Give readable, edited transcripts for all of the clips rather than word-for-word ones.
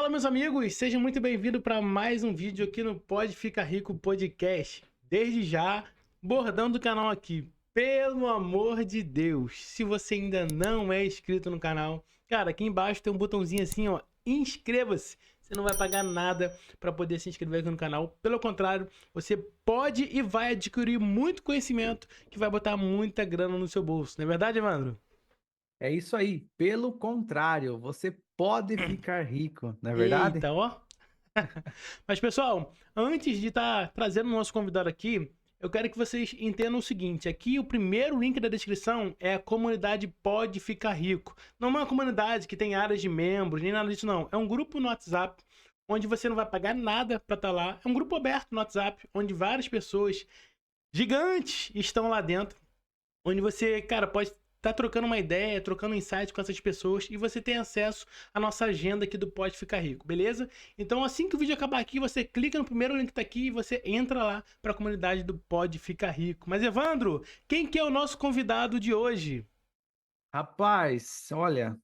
Fala, meus amigos, sejam muito bem-vindos para mais um vídeo aqui no Pode Ficar Rico Podcast. Desde já, bordão do canal aqui. Pelo amor de Deus, se você ainda não é inscrito no canal, cara, aqui embaixo tem um botãozinho assim, ó, inscreva-se. Você não vai pagar nada para poder se inscrever aqui no canal. Pelo contrário, você pode e vai adquirir muito conhecimento que vai botar muita grana no seu bolso. Não é verdade, Evandro? É isso aí. Pelo contrário, você pode ficar rico, não é verdade? Eita, ó. Mas, pessoal, antes de estar trazendo o nosso convidado aqui, eu quero que vocês entendam o seguinte: aqui o primeiro link da descrição é a comunidade Pode Ficar Rico. Não é uma comunidade que tem áreas de membros, nem nada disso, não. É um grupo no WhatsApp, onde você não vai pagar nada para estar lá. É um grupo aberto no WhatsApp, onde várias pessoas gigantes estão lá dentro, onde você, cara, pode estar trocando uma ideia, trocando um insight com essas pessoas e você tem acesso à nossa agenda aqui do Pode Ficar Rico, beleza? Então, assim que o vídeo acabar aqui, você clica no primeiro link que tá aqui e você entra lá para a comunidade do Pode Ficar Rico. Mas, Evandro, quem que é o nosso convidado de hoje? Rapaz, olha,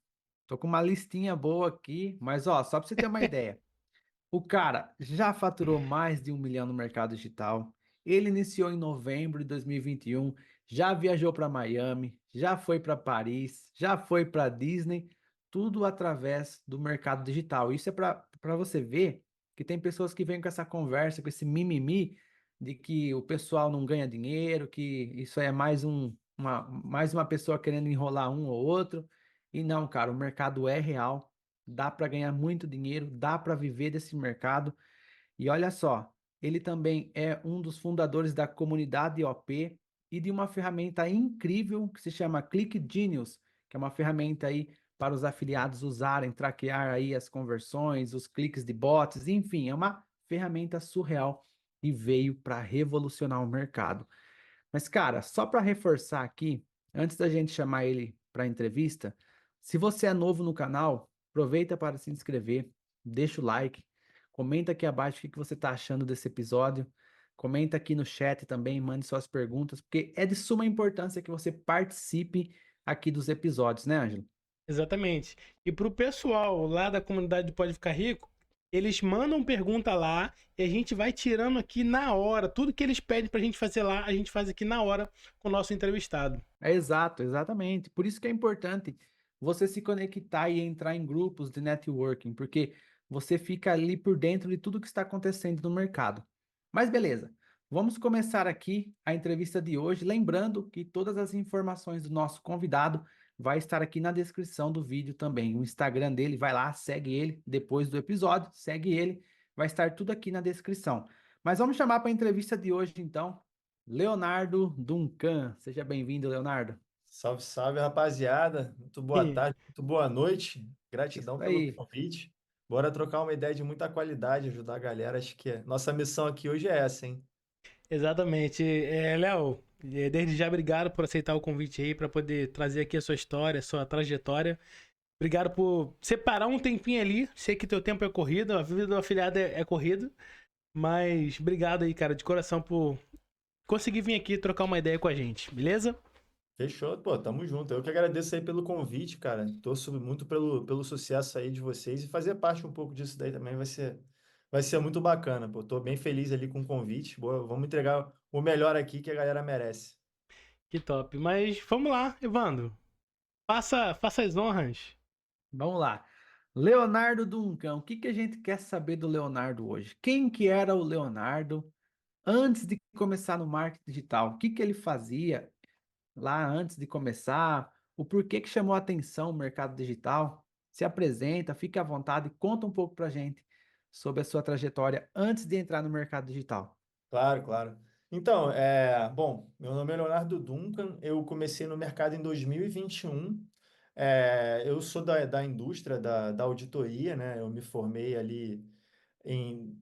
tô com uma listinha boa aqui, mas ó, só para você ter uma ideia. O cara já faturou mais de 1 milhão no mercado digital. Ele iniciou em novembro de 2021, já viajou para Miami, já foi para Paris, já foi para Disney, tudo através do mercado digital. Isso é para você ver que tem pessoas que vêm com essa conversa, com esse mimimi de que o pessoal não ganha dinheiro, que isso é mais uma pessoa querendo enrolar um ou outro. E não, cara, o mercado é real, dá para ganhar muito dinheiro, dá para viver desse mercado. E olha só, ele também é um dos fundadores da comunidade OP e de uma ferramenta incrível que se chama Click Genius, que é uma ferramenta aí para os afiliados usarem, traquear aí as conversões, os cliques de bots, enfim, é uma ferramenta surreal e veio para revolucionar o mercado. Mas, cara, só para reforçar aqui, antes da gente chamar ele para a entrevista, se você é novo no canal, aproveita para se inscrever, deixa o like, comenta aqui abaixo o que você está achando desse episódio, comenta aqui no chat também, mande suas perguntas, porque é de suma importância que você participe aqui dos episódios, né, Ângelo? Exatamente. E pro pessoal lá da comunidade do Pode Ficar Rico, eles mandam pergunta lá e a gente vai tirando aqui na hora. Tudo que eles pedem pra gente fazer lá, a gente faz aqui na hora com o nosso entrevistado. É exato, exatamente. Por isso que é importante você se conectar e entrar em grupos de networking, porque você fica ali por dentro de tudo que está acontecendo no mercado. Mas beleza, vamos começar aqui a entrevista de hoje, lembrando que todas as informações do nosso convidado vai estar aqui na descrição do vídeo também. O Instagram dele, vai lá, segue ele depois do episódio, segue ele, vai estar tudo aqui na descrição. Mas vamos chamar para a entrevista de hoje então Leonardo Duncan. Seja bem-vindo, Leonardo. Salve, salve, rapaziada. Muito boa tarde, muito boa noite. Isso Gratidão pelo aí. convite. Bora trocar uma ideia de muita qualidade, ajudar a galera. Acho que nossa missão aqui hoje é essa, hein? Exatamente. Léo, desde já obrigado por aceitar o convite aí para poder trazer aqui a sua história, a sua trajetória. Obrigado por separar um tempinho ali. Sei que teu tempo é corrido, a vida do afiliado é corrida, mas obrigado aí, cara, de coração por conseguir vir aqui trocar uma ideia com a gente, beleza? Fechou? Pô, tamo junto. Eu que agradeço aí pelo convite, cara. Torço muito pelo sucesso aí de vocês e fazer parte um pouco disso daí também vai ser muito bacana, pô. Tô bem feliz ali com o convite. Boa, vamos entregar o melhor aqui que a galera merece. Que top. Mas vamos lá, Evandro. Faça as honras. Vamos lá. Leonardo Duncan. O que que a gente quer saber do Leonardo hoje? Quem que era o Leonardo antes de começar no marketing digital? O que que ele fazia lá antes de começar? O porquê que chamou a atenção o mercado digital? Se apresenta, fique à vontade, conta um pouco pra gente sobre a sua trajetória antes de entrar no mercado digital. Claro, claro. Então, bom, meu nome é Leonardo Duncan, eu comecei no mercado em 2021. Eu sou da indústria da auditoria, né? Eu me formei ali em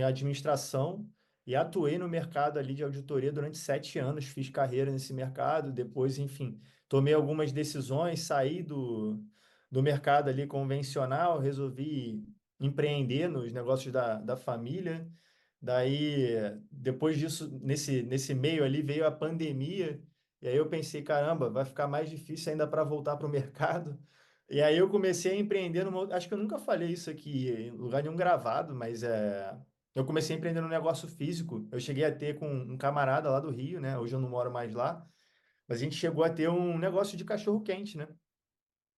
administração e atuei no mercado ali de auditoria durante 7 anos, fiz carreira nesse mercado, depois, enfim, tomei algumas decisões, saí do mercado ali convencional, resolvi empreender nos negócios da família. Daí, depois disso, nesse meio ali, veio a pandemia, e aí eu pensei, caramba, vai ficar mais difícil ainda para voltar para o mercado. E aí eu comecei a empreender acho que eu nunca falei isso aqui em lugar nenhum gravado, mas eu comecei a empreender num negócio físico. Eu cheguei a ter com um camarada lá do Rio, né? Hoje eu não moro mais lá, mas a gente chegou a ter um negócio de cachorro-quente, né?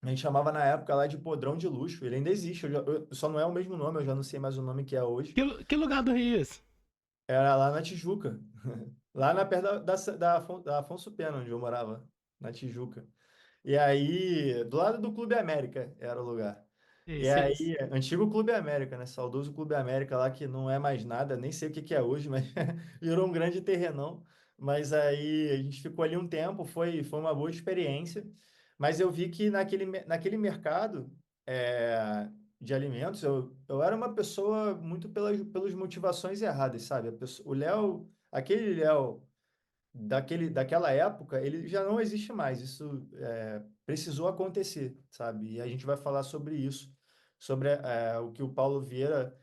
A gente chamava na época lá de Podrão de Luxo. Ele ainda existe, só não é o mesmo nome, eu já não sei mais o nome que é hoje. Que lugar do Rio é esse? Era lá na Tijuca, lá na perto da Afonso Pena, onde eu morava, na Tijuca. E aí, do lado do Clube América era o lugar. E Esse. aí, antigo Clube América, né? Saudoso Clube América lá, que não é mais nada, nem sei o que que é hoje, mas virou um grande terrenão. Mas aí a gente ficou ali um tempo, foi uma boa experiência. Mas eu vi que naquele mercado de alimentos, eu era uma pessoa muito pelas motivações erradas, sabe? O Léo, aquele Léo daquela época, ele já não existe mais. Isso precisou acontecer, sabe? E a gente vai falar sobre isso, sobre o que o Paulo Vieira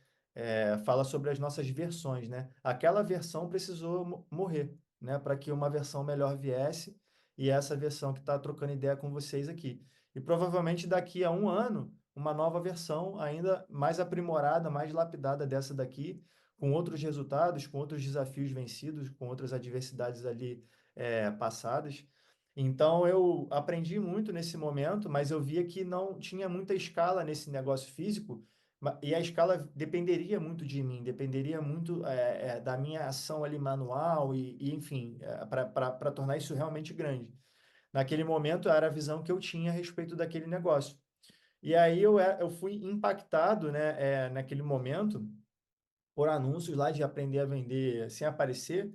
fala sobre as nossas versões, né? Aquela versão precisou morrer, né? Para que uma versão melhor viesse, e essa versão que está trocando ideia com vocês aqui. E provavelmente daqui a um ano, uma nova versão ainda mais aprimorada, mais lapidada dessa daqui, com outros resultados, com outros desafios vencidos, com outras adversidades ali passadas. Então eu aprendi muito nesse momento, mas eu via que não tinha muita escala nesse negócio físico, e a escala dependeria muito de mim, dependeria muito da minha ação ali manual e enfim, para tornar isso realmente grande. Naquele momento era a visão que eu tinha a respeito daquele negócio. E aí eu fui impactado, né, naquele momento por anúncios lá de aprender a vender sem aparecer.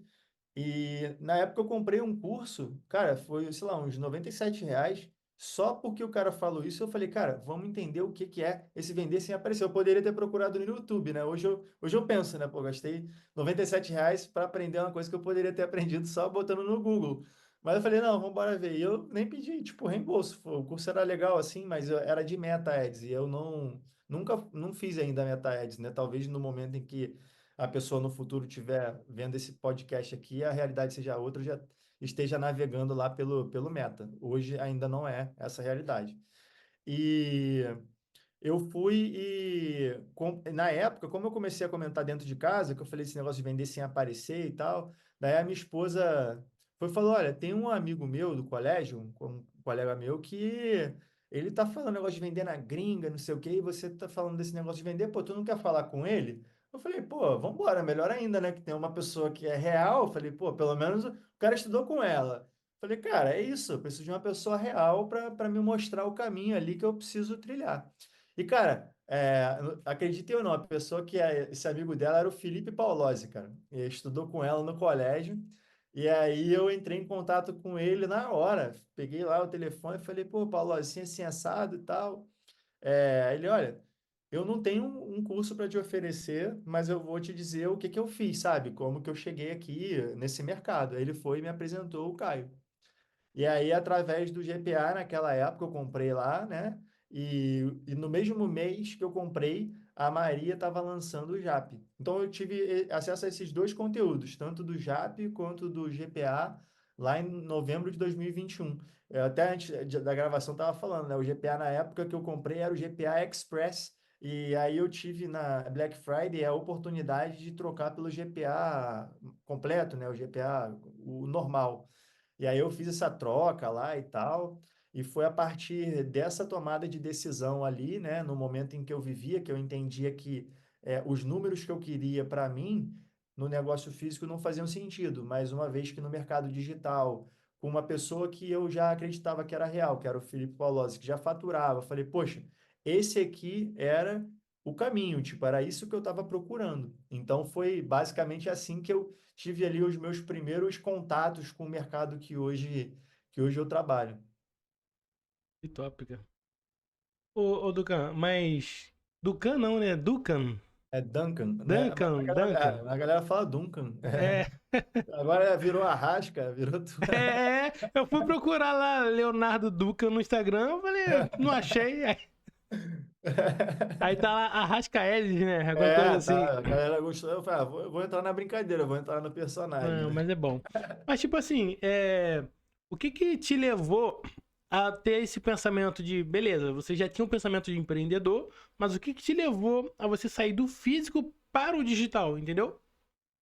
E na época eu comprei um curso, cara, foi, sei lá, uns R$ 97, só porque o cara falou isso, eu falei, cara, vamos entender o que que é esse vender sem aparecer. Eu poderia ter procurado no YouTube, né? Hoje eu penso, né? Pô, gastei R$ 97 para aprender uma coisa que eu poderia ter aprendido só botando no Google. Mas eu falei, não, vamos embora ver. E eu nem pedi, tipo, reembolso. O curso era legal assim, mas era de Meta Ads e eu não fiz ainda Meta Ads, né? Talvez no momento em que a pessoa no futuro estiver vendo esse podcast aqui, a realidade seja outra, já esteja navegando lá pelo Meta. Hoje ainda não é essa realidade. E eu fui na época, como eu comecei a comentar dentro de casa, que eu falei esse negócio de vender sem aparecer e tal, daí a minha esposa falou, olha, tem um amigo meu do colégio, um colega meu, que ele tá falando negócio de vender na gringa, não sei o quê, e você tá falando desse negócio de vender, pô, tu não quer falar com ele? Eu falei, pô, vambora, melhor ainda, né, que tem uma pessoa que é real. Eu falei, pô, pelo menos o cara estudou com ela. Falei, cara, é isso, eu preciso de uma pessoa real para me mostrar o caminho ali que eu preciso trilhar. E, cara, acredite ou não, a pessoa que é esse amigo dela era o Felipe Paolosi, cara. Ele estudou com ela no colégio. E aí eu entrei em contato com ele na hora. Peguei lá o telefone e falei, pô, Paolosi, assim assado e tal. Ele, olha, eu não tenho um curso para te oferecer, mas eu vou te dizer o que que eu fiz, sabe? Como que eu cheguei aqui nesse mercado. Aí ele foi e me apresentou o Caio. E aí, através do GPA, naquela época, eu comprei lá, né? E no mesmo mês que eu comprei, a Maria estava lançando o JAP. Então, eu tive acesso a esses dois conteúdos, tanto do JAP quanto do GPA, lá em novembro de 2021. Eu até antes da gravação estava falando, né? O GPA, na época que eu comprei, era o GPA Express. E aí, eu tive na Black Friday a oportunidade de trocar pelo GPA completo, né? O GPA, o normal. E aí eu fiz essa troca lá e tal, e foi a partir dessa tomada de decisão ali, né, no momento em que eu vivia, que eu entendia que os números que eu queria para mim no negócio físico não faziam sentido, mas uma vez que no mercado digital, com uma pessoa que eu já acreditava que era real, que era o Felipe Paolosi, que já faturava, eu falei, poxa, esse aqui era o caminho, tipo, era isso que eu estava procurando. Então foi basicamente assim que eu tive ali os meus primeiros contatos com o mercado que hoje eu trabalho. Que top, cara. Ô, Ducan, mas. Ducan não, né? Ducan. É Duncan, né? A Duncan, Duncan. galera, a galera fala Duncan. É, Agora virou Arrasca, virou tudo. eu fui procurar lá Leonardo Ducan no Instagram, eu falei, não achei. Aí tá lá Arrascaelis, né? Alguma coisa assim. Tá. A galera gostou. Eu falei, vou entrar na brincadeira, vou entrar no personagem, Não, né? mas é bom. Mas, tipo assim, o que que te levou a ter esse pensamento de, beleza, você já tinha um pensamento de empreendedor, mas o que que te levou a você sair do físico para o digital, entendeu?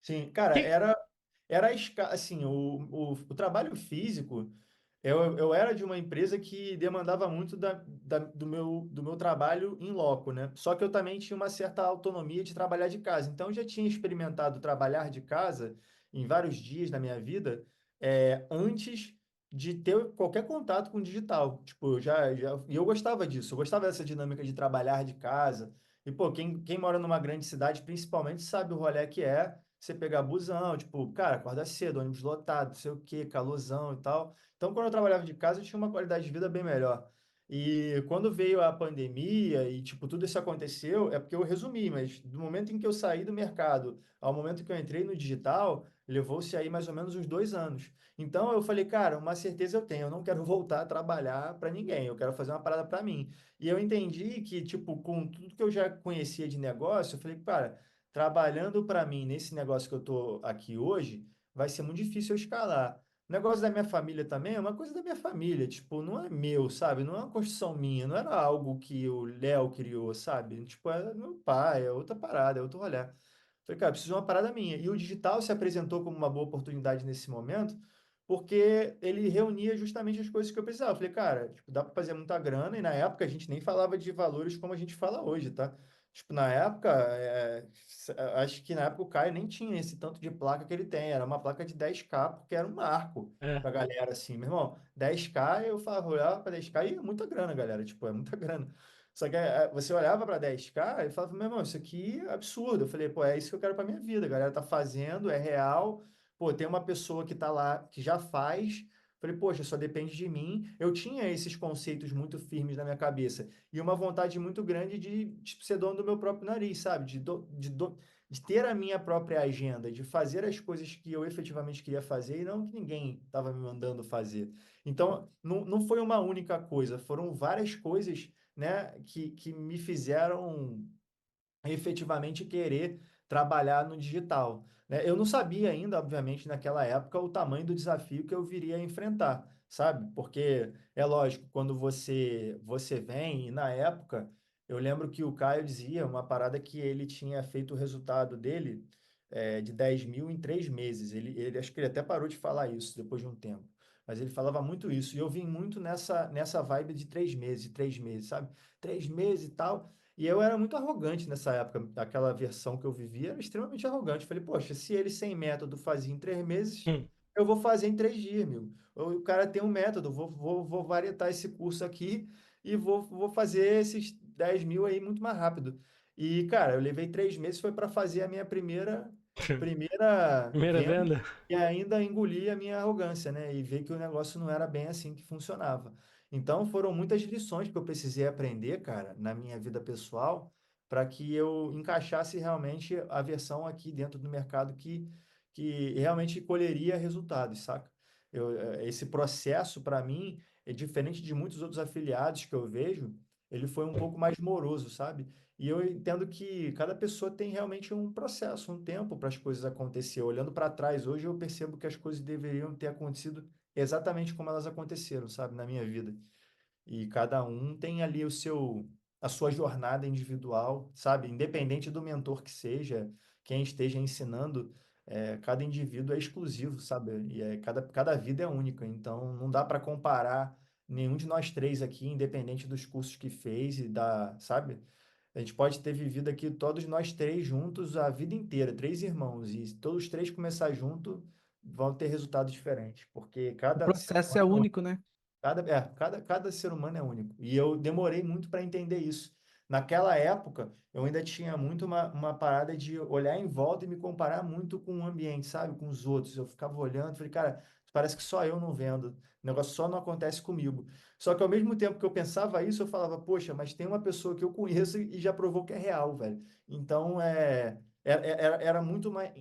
Sim, cara, Que... assim, o trabalho físico, eu era de uma empresa que demandava muito do meu trabalho em loco, né? Só que eu também tinha uma certa autonomia de trabalhar de casa. Então, eu já tinha experimentado trabalhar de casa em vários dias da minha vida, antes de ter qualquer contato com o digital. Tipo, e eu gostava disso, eu gostava dessa dinâmica de trabalhar de casa. E, pô, quem mora numa grande cidade, principalmente, sabe o rolê que é você pegar busão, tipo, cara, acorda cedo, ônibus lotado, não sei o quê, calorzão e tal. Então, quando eu trabalhava de casa, eu tinha uma qualidade de vida bem melhor. E quando veio a pandemia e, tipo, tudo isso aconteceu, é porque eu resumi, mas do momento em que eu saí do mercado ao momento que eu entrei no digital, levou-se aí mais ou menos uns 2 anos. Então, eu falei, cara, uma certeza eu tenho, eu não quero voltar a trabalhar para ninguém, eu quero fazer uma parada para mim. E eu entendi que, tipo, com tudo que eu já conhecia de negócio, eu falei, cara, trabalhando para mim nesse negócio que eu estou aqui hoje, vai ser muito difícil eu escalar. O negócio da minha família também é uma coisa da minha família, tipo, não é meu, sabe? Não é uma construção minha, não era algo que o Léo criou, sabe? Tipo, é meu pai, é outra parada, é outro rolê. Falei, cara, preciso de uma parada minha. E o digital se apresentou como uma boa oportunidade nesse momento, porque ele reunia justamente as coisas que eu precisava. Eu falei, cara, tipo, dá para fazer muita grana, e na época a gente nem falava de valores como a gente fala hoje, tá? Tipo, na época, acho que na época o Caio nem tinha esse tanto de placa que ele tem. Era uma placa de 10K, porque era um marco É. pra galera, assim. Meu irmão, 10K, eu falava, olhava pra 10K e é muita grana, galera. Tipo, é muita grana. Só que você olhava para 10K e falava, meu irmão, isso aqui é absurdo. Eu falei, pô, é isso que eu quero para minha vida. A galera tá fazendo, é real. Pô, tem uma pessoa que tá lá, que já faz. Falei, poxa, só depende de mim. Eu tinha esses conceitos muito firmes na minha cabeça e uma vontade muito grande de, tipo, ser dono do meu próprio nariz, sabe? De ter a minha própria agenda, de fazer as coisas que eu efetivamente queria fazer e não que ninguém estava me mandando fazer. Então, não foi uma única coisa, foram várias coisas, né, que me fizeram efetivamente querer trabalhar no digital, né? Eu não sabia ainda, obviamente, naquela época, o tamanho do desafio que eu viria a enfrentar, sabe? Porque é lógico, quando você vem, e na época, eu lembro que o Caio dizia uma parada que ele tinha feito o resultado dele de 10 mil em 3 meses. Ele acho que ele até parou de falar isso depois de um tempo. Mas ele falava muito isso. E eu vim muito nessa vibe de 3 meses, sabe? 3 meses e tal. E eu era muito arrogante nessa época. Aquela versão que eu vivia era extremamente arrogante. Falei, poxa, se ele sem método fazia em 3 meses, Hum. eu vou fazer em 3 dias, meu. O cara tem um método, vou varietar esse curso aqui e vou fazer esses 10 mil aí muito mais rápido. E, cara, eu levei 3 meses, foi para fazer a minha primeira Primeira venda venda? e ainda engolir a minha arrogância, né? E ver que o negócio não era bem assim que funcionava. Então, foram muitas lições que eu precisei aprender, cara, na minha vida pessoal, para que eu encaixasse realmente a versão aqui dentro do mercado que realmente colheria resultados, saca? Esse processo, para mim, é diferente de muitos outros afiliados que eu vejo, ele foi um pouco mais moroso, sabe? E eu entendo que cada pessoa tem realmente um processo, um tempo para as coisas acontecer. Olhando para trás hoje, eu percebo que as coisas deveriam ter acontecido exatamente como elas aconteceram, sabe, na minha vida. E cada um tem ali a sua jornada individual, sabe? Independente do mentor que seja, quem esteja ensinando, cada indivíduo é exclusivo, sabe? E cada vida é única. Então, não dá para comparar nenhum de nós três aqui, independente dos cursos que fez e sabe? A gente pode ter vivido aqui todos nós três juntos a vida inteira, três irmãos, e todos os três começar junto vão ter resultados diferentes, porque O cada ser processo é humano é único. único, né? Cada ser humano é único. E eu demorei muito para entender isso. Naquela época, eu ainda tinha muito uma parada de olhar em volta e me comparar muito com o ambiente, sabe? Com os outros. Eu ficava olhando, falei, cara, parece que só eu não vendo. O negócio só não acontece comigo. Só que ao mesmo tempo que eu pensava isso, eu falava, poxa, mas tem uma pessoa que eu conheço e já provou que é real, velho. Então, era muito mais.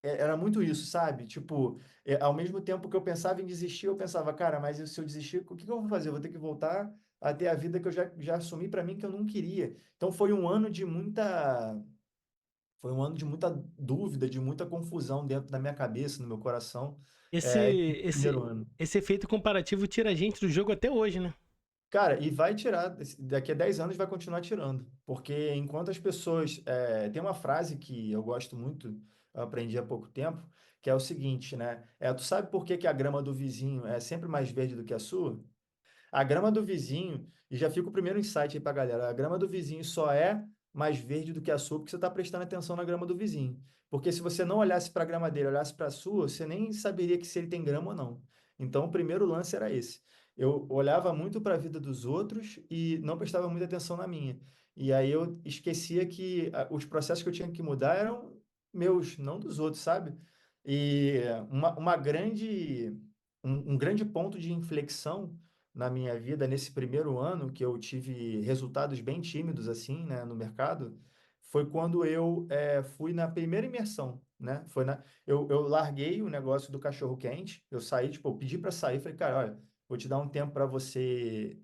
Era muito isso, sabe? Tipo, ao mesmo tempo que eu pensava em desistir, eu pensava, cara, mas se eu desistir, o que que eu vou fazer? Eu vou ter que voltar a ter a vida que eu já assumi para mim que eu não queria. Então Foi um ano de muita dúvida, de muita confusão dentro da minha cabeça, no meu coração, Esse, esse primeiro esse, ano. esse efeito comparativo tira a gente do jogo até hoje, né? Cara, e vai tirar, daqui a 10 anos vai continuar tirando, porque enquanto as pessoas. Tem uma frase que eu gosto muito, eu aprendi há pouco tempo, que é o seguinte, né? Tu sabe por que que a grama do vizinho é sempre mais verde do que a sua? A grama do vizinho, e já fica o primeiro insight aí pra galera, a grama do vizinho só é mais verde do que a sua porque você está prestando atenção na grama do vizinho. Porque se você não olhasse para a grama dele, olhasse para a sua, você nem saberia que se ele tem grama ou não. Então, o primeiro lance era esse. Eu olhava muito para a vida dos outros e não prestava muita atenção na minha. E aí eu esquecia que os processos que eu tinha que mudar eram meus, não dos outros, sabe? E uma grande, um grande ponto de inflexão na minha vida nesse primeiro ano, que eu tive resultados bem tímidos assim, né, no mercado, foi quando eu fui na primeira imersão, né? Eu larguei o negócio do cachorro quente, eu saí, tipo, eu pedi para sair, falei, cara, olha, vou te dar um tempo para você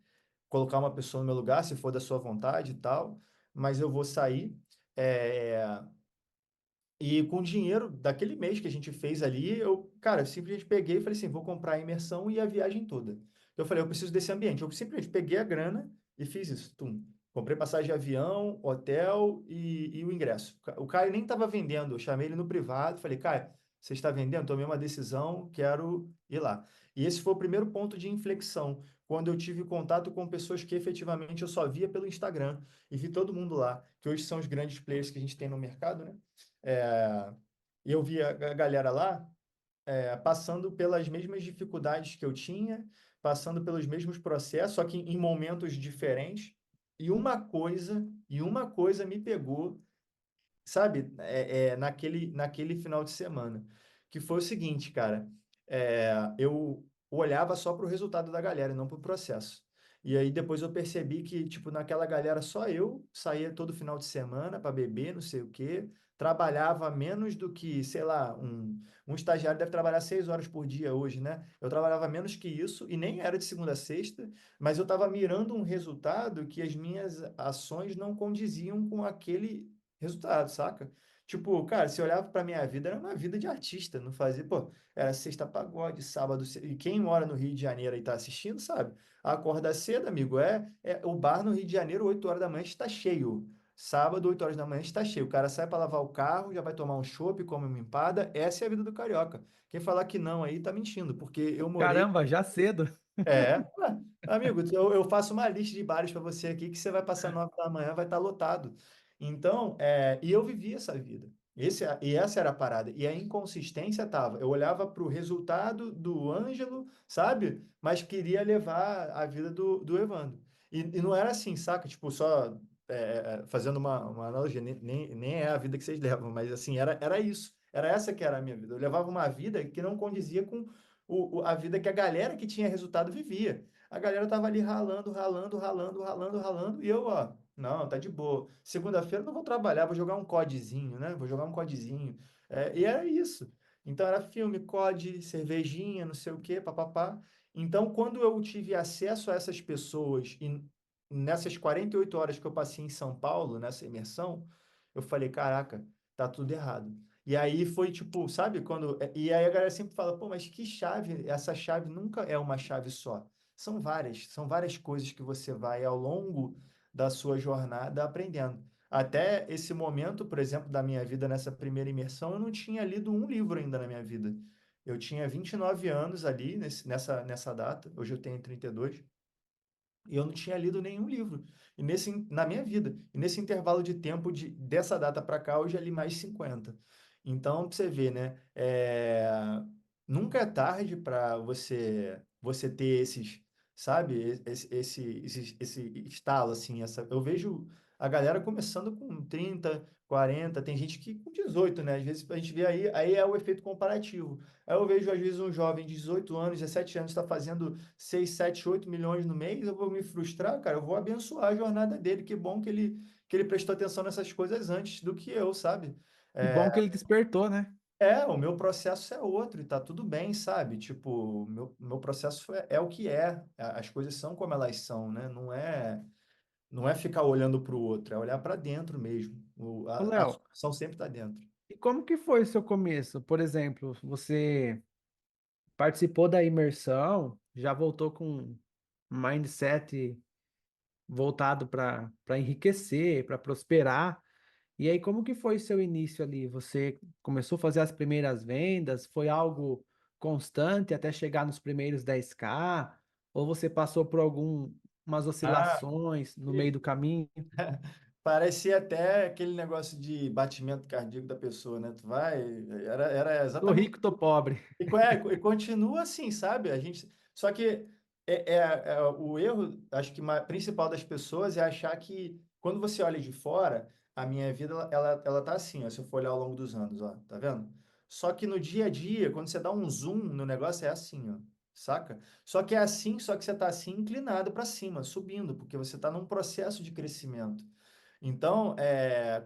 colocar uma pessoa no meu lugar, se for da sua vontade e tal, mas eu vou sair. É, e com o dinheiro daquele mês que a gente fez ali, eu, cara, simplesmente peguei e falei assim, vou comprar a imersão e a viagem toda. Eu falei, eu preciso desse ambiente. Eu simplesmente peguei a grana e fiz isso. Tum. Comprei passagem de avião, hotel e o ingresso. O Caio nem estava vendendo, eu chamei ele no privado, falei, Caio, você está vendendo? Tomei uma decisão, quero ir lá. E esse foi o primeiro ponto de inflexão, quando eu tive contato com pessoas que efetivamente eu só via pelo Instagram e vi todo mundo lá, que hoje são os grandes players que a gente tem no mercado, né? É, e eu via a galera lá passando pelas mesmas dificuldades que eu tinha, passando pelos mesmos processos, só que em momentos diferentes. E uma coisa me pegou, sabe, naquele final de semana, que foi o seguinte, cara, eu olhava só para o resultado da galera, e não para o processo. E aí depois eu percebi que, tipo, naquela galera só eu saía todo final de semana para beber, não sei o quê, trabalhava menos do que, sei lá, um estagiário deve trabalhar 6 horas por dia hoje, né? Eu trabalhava menos que isso e nem era de segunda a sexta, mas eu estava mirando um resultado que as minhas ações não condiziam com aquele resultado, saca? Tipo, cara, se eu olhava pra minha vida, era uma vida de artista, não fazia, pô, era sexta pagode, sábado, e quem mora no Rio de Janeiro e tá assistindo, sabe? Acorda cedo, amigo, o bar no Rio de Janeiro, 8 horas da manhã está cheio. Sábado, 8 horas da manhã está cheio. O cara sai para lavar o carro, já vai tomar um chopp, come uma empada. Essa é a vida do carioca. Quem falar que não aí tá mentindo, porque eu morei. Caramba, já cedo. Ué, amigo, eu faço uma lista de bares para você aqui que você vai passar 9 da manhã, vai estar lotado. Então, e eu vivi essa vida. E essa era a parada. E a inconsistência tava. Eu olhava para o resultado do Ângelo, sabe? Mas queria levar a vida do Evandro. E não era assim, saca? Tipo, só fazendo uma analogia, nem é a vida que vocês levam, mas assim, era isso. Era essa que era a minha vida. Eu levava uma vida que não condizia com a vida que a galera que tinha resultado vivia. A galera tava ali ralando, ralando, ralando, ralando, ralando, e eu, ó, não, tá de boa. Segunda-feira eu não vou trabalhar, vou jogar um CODzinho, né? Vou jogar um CODzinho. E era isso. Então era filme, COD, cervejinha, não sei o quê, papapá. Então, quando eu tive acesso a essas pessoas e nessas 48 horas que eu passei em São Paulo, nessa imersão, eu falei, caraca, tá tudo errado. E aí foi tipo, sabe, e aí a galera sempre fala, pô, mas que chave? Essa chave nunca é uma chave só. São várias coisas que você vai ao longo da sua jornada aprendendo. Até esse momento, por exemplo, da minha vida nessa primeira imersão, eu não tinha lido um livro ainda na minha vida. Eu tinha 29 anos ali nessa data, hoje eu tenho 32. E eu não tinha lido nenhum livro na minha vida. E nesse intervalo de tempo dessa data para cá, eu já li mais 50. Então, pra você ver, né? Nunca é tarde para você ter sabe? Esse estalo, assim. Eu vejo a galera começando com 30, 40, tem gente que com 18, né? Às vezes a gente vê aí é o efeito comparativo. Aí eu vejo, às vezes, um jovem de 18 anos, 17 anos, está fazendo 6, 7, 8 milhões no mês, eu vou me frustrar, cara, eu vou abençoar a jornada dele. Que bom que ele prestou atenção nessas coisas antes do que eu, sabe? Que bom que ele despertou, né? O meu processo é outro e tá tudo bem, sabe? Tipo, meu processo é o que é. As coisas são como elas são, né? Não é ficar olhando para o outro, é olhar para dentro mesmo. Ô, A Léo, solução sempre está dentro. e como que foi o seu começo? Por exemplo, você participou da imersão, já voltou com um mindset voltado para enriquecer, para prosperar. E aí, como que foi seu início ali? Você começou a fazer as primeiras vendas? Foi algo constante até chegar nos primeiros 10K? Ou você passou por algumas Ah, oscilações no meio e do caminho? parecia até aquele negócio de batimento cardíaco da pessoa, né? Era Tô exatamente. rico, tô pobre. E continua assim, sabe? Só que o erro, acho que principal das pessoas é achar que quando você olha de fora, a minha vida ela tá assim, ó, se eu for olhar ao longo dos anos, ó, tá vendo? Só que no dia a dia, quando você dá um zoom no negócio, é assim, ó, saca? Só que é assim, só que você tá assim inclinado para cima, subindo, porque você tá num processo de crescimento. Então,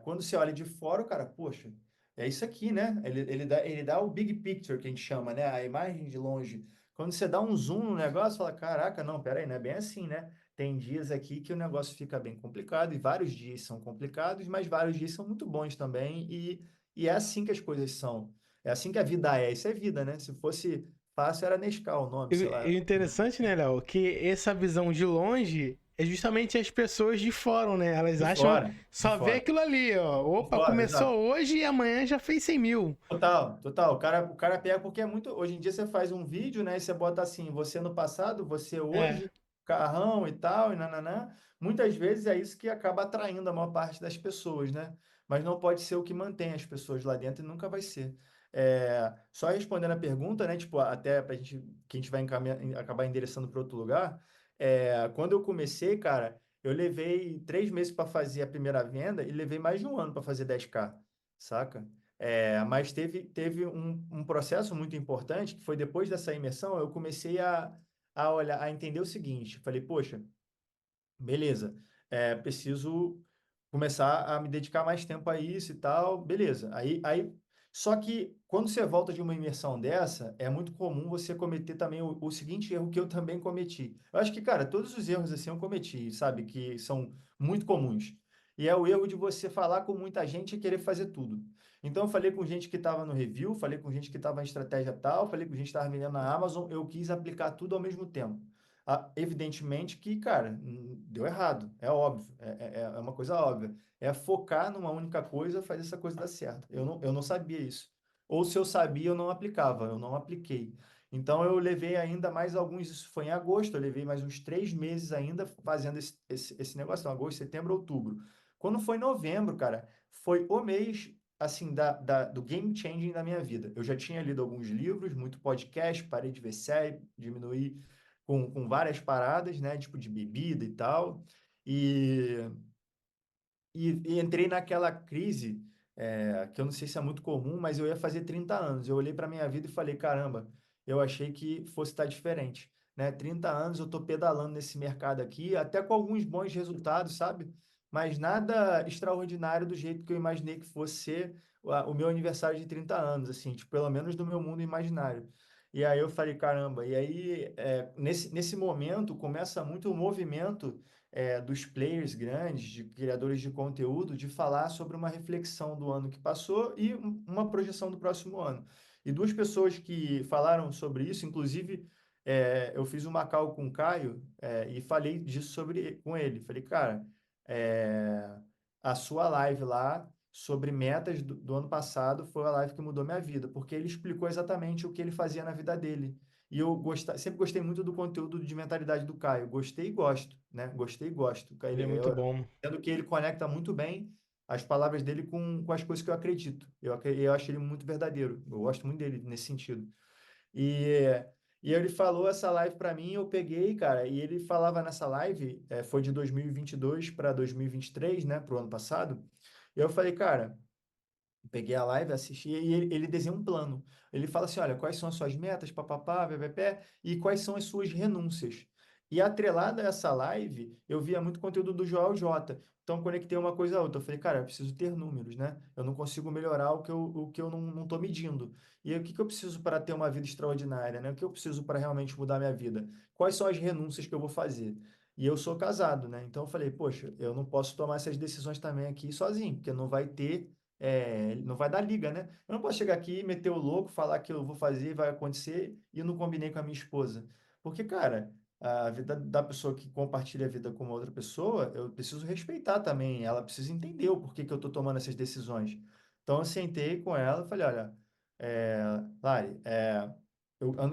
quando você olha de fora, o cara, poxa, é isso aqui, né? Ele dá o big picture, que a gente chama, né? A imagem de longe. Quando você dá um zoom no negócio, fala, caraca, não, peraí, não é bem assim, né? Tem dias aqui que o negócio fica bem complicado, e vários dias são complicados, mas vários dias são muito bons também, e é assim que as coisas são. É assim que a vida é. Isso é vida, né? Se fosse fácil, era Nescau o nome, sei lá. E o interessante, né, Léo, que essa visão de longe é justamente as pessoas de fora, né? Elas De acham, fora, de só vê fora, aquilo ali, ó. de Opa, fora, começou exato. hoje e amanhã já fez 100 mil. Total, total. O cara pega porque é muito. Hoje em dia você faz um vídeo, né? E você bota assim, você no passado, você É. hoje, carrão e tal, e nananã. Muitas vezes é isso que acaba atraindo a maior parte das pessoas, né? Mas não pode ser o que mantém as pessoas lá dentro e nunca vai ser. Só respondendo a pergunta, né? Tipo, até pra gente, que a gente vai acabar endereçando para outro lugar. Quando eu comecei, cara, eu levei 3 meses para fazer a primeira venda e levei mais de um ano para fazer 10K, saca? Mas teve um processo muito importante que foi depois dessa imersão, eu comecei a olhar, a entender o seguinte, falei, poxa, beleza, preciso começar a me dedicar mais tempo a isso e tal, beleza. Só que quando você volta de uma imersão dessa, é muito comum você cometer também o seguinte erro que eu também cometi. Eu acho que, cara, todos os erros assim eu cometi, sabe, que são muito comuns. E é o erro de você falar com muita gente e querer fazer tudo. Então, eu falei com gente que estava no review, falei com gente que estava em estratégia tal, falei com gente que estava vendendo na Amazon, eu quis aplicar tudo ao mesmo tempo. Evidentemente que, cara, deu errado, é óbvio, é uma coisa óbvia. É focar numa única coisa, fazer essa coisa dar certo. Eu não sabia isso. Ou se eu sabia, eu não aplicava, eu não apliquei. Então eu levei ainda mais alguns, isso foi em agosto, eu levei mais uns 3 meses ainda fazendo esse negócio, então, agosto, setembro, outubro. Quando foi novembro, cara, foi o mês, assim, do game changing da minha vida. Eu já tinha lido alguns livros, muito podcast, parei de ver série, diminuí com várias paradas, né? Tipo de bebida e tal. E, e entrei naquela crise, que eu não sei se é muito comum, mas eu ia fazer 30 anos. Eu olhei para minha vida e falei, caramba, eu achei que fosse estar diferente. Né? 30 anos eu estou pedalando nesse mercado aqui, até com alguns bons resultados, sabe? Mas nada extraordinário do jeito que eu imaginei que fosse ser o meu aniversário de 30 anos, assim, tipo, pelo menos do meu mundo imaginário. E aí eu falei, caramba, e aí nesse momento começa muito o movimento dos players grandes, de criadores de conteúdo, de falar sobre uma reflexão do ano que passou e uma projeção do próximo ano. E duas pessoas que falaram sobre isso, inclusive eu fiz uma call com o Caio e falei disso com ele. Falei, cara, é, a sua live lá sobre metas do ano passado foi a live que mudou minha vida, porque ele explicou exatamente o que ele fazia na vida dele. E eu sempre gostei muito do conteúdo de mentalidade do Caio. Gostei e gosto, né? Gostei e gosto. Ele é muito bom. Sendo que ele conecta muito bem as palavras dele com as coisas que eu acredito. Eu acho ele muito verdadeiro. Eu gosto muito dele nesse sentido. E, e ele falou essa live para mim, eu peguei, cara, e ele falava nessa live, foi de 2022 para 2023, né, pro ano passado. E eu falei, cara, peguei a live, assisti e ele desenha um plano. Ele fala assim: olha, quais são as suas metas, papapá, ppp, e quais são as suas renúncias. E atrelada a essa live, eu via muito conteúdo do Joel J. Então, conectei uma coisa a outra. Eu falei, cara, eu preciso ter números, né? Eu não consigo melhorar o que eu não estou medindo. E aí, o que que eu preciso para ter uma vida extraordinária, né? O que eu preciso para realmente mudar minha vida? Quais são as renúncias que eu vou fazer? E eu sou casado, né? Então eu falei, poxa, eu não posso tomar essas decisões também aqui sozinho, porque não vai ter, não vai dar liga, né? Eu não posso chegar aqui, meter o louco, falar que eu vou fazer, vai acontecer, e eu não combinei com a minha esposa. Porque, cara, a vida da pessoa que compartilha a vida com uma outra pessoa, eu preciso respeitar também. Ela precisa entender o porquê que eu tô tomando essas decisões. Então eu sentei com ela e falei, olha, é, Lari,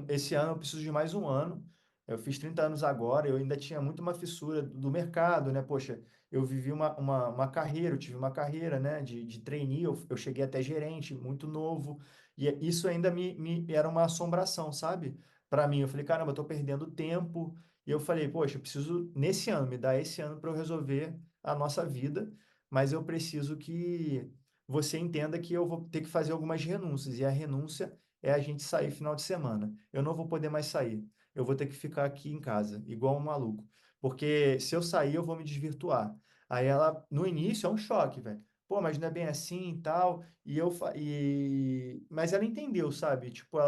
esse ano eu preciso de mais um ano. Eu fiz 30 anos agora, eu ainda tinha muito uma fissura do mercado, né? Poxa, eu vivi uma carreira, eu tive uma carreira, né? De trainee, eu cheguei até gerente, muito novo, e isso ainda me era uma assombração, sabe? Para mim, eu falei, caramba, eu tô perdendo tempo, e eu falei, poxa, eu preciso, nesse ano, me dar esse ano para eu resolver a nossa vida, mas eu preciso que você entenda que eu vou ter que fazer algumas renúncias, e a renúncia é a gente sair final de semana. Eu não vou poder mais sair. Eu vou ter que ficar aqui em casa, igual um maluco. Porque se eu sair, eu vou me desvirtuar. Aí ela, no início, é um choque, velho. Pô, mas não é bem assim e tal. Mas ela entendeu, sabe? Tipo,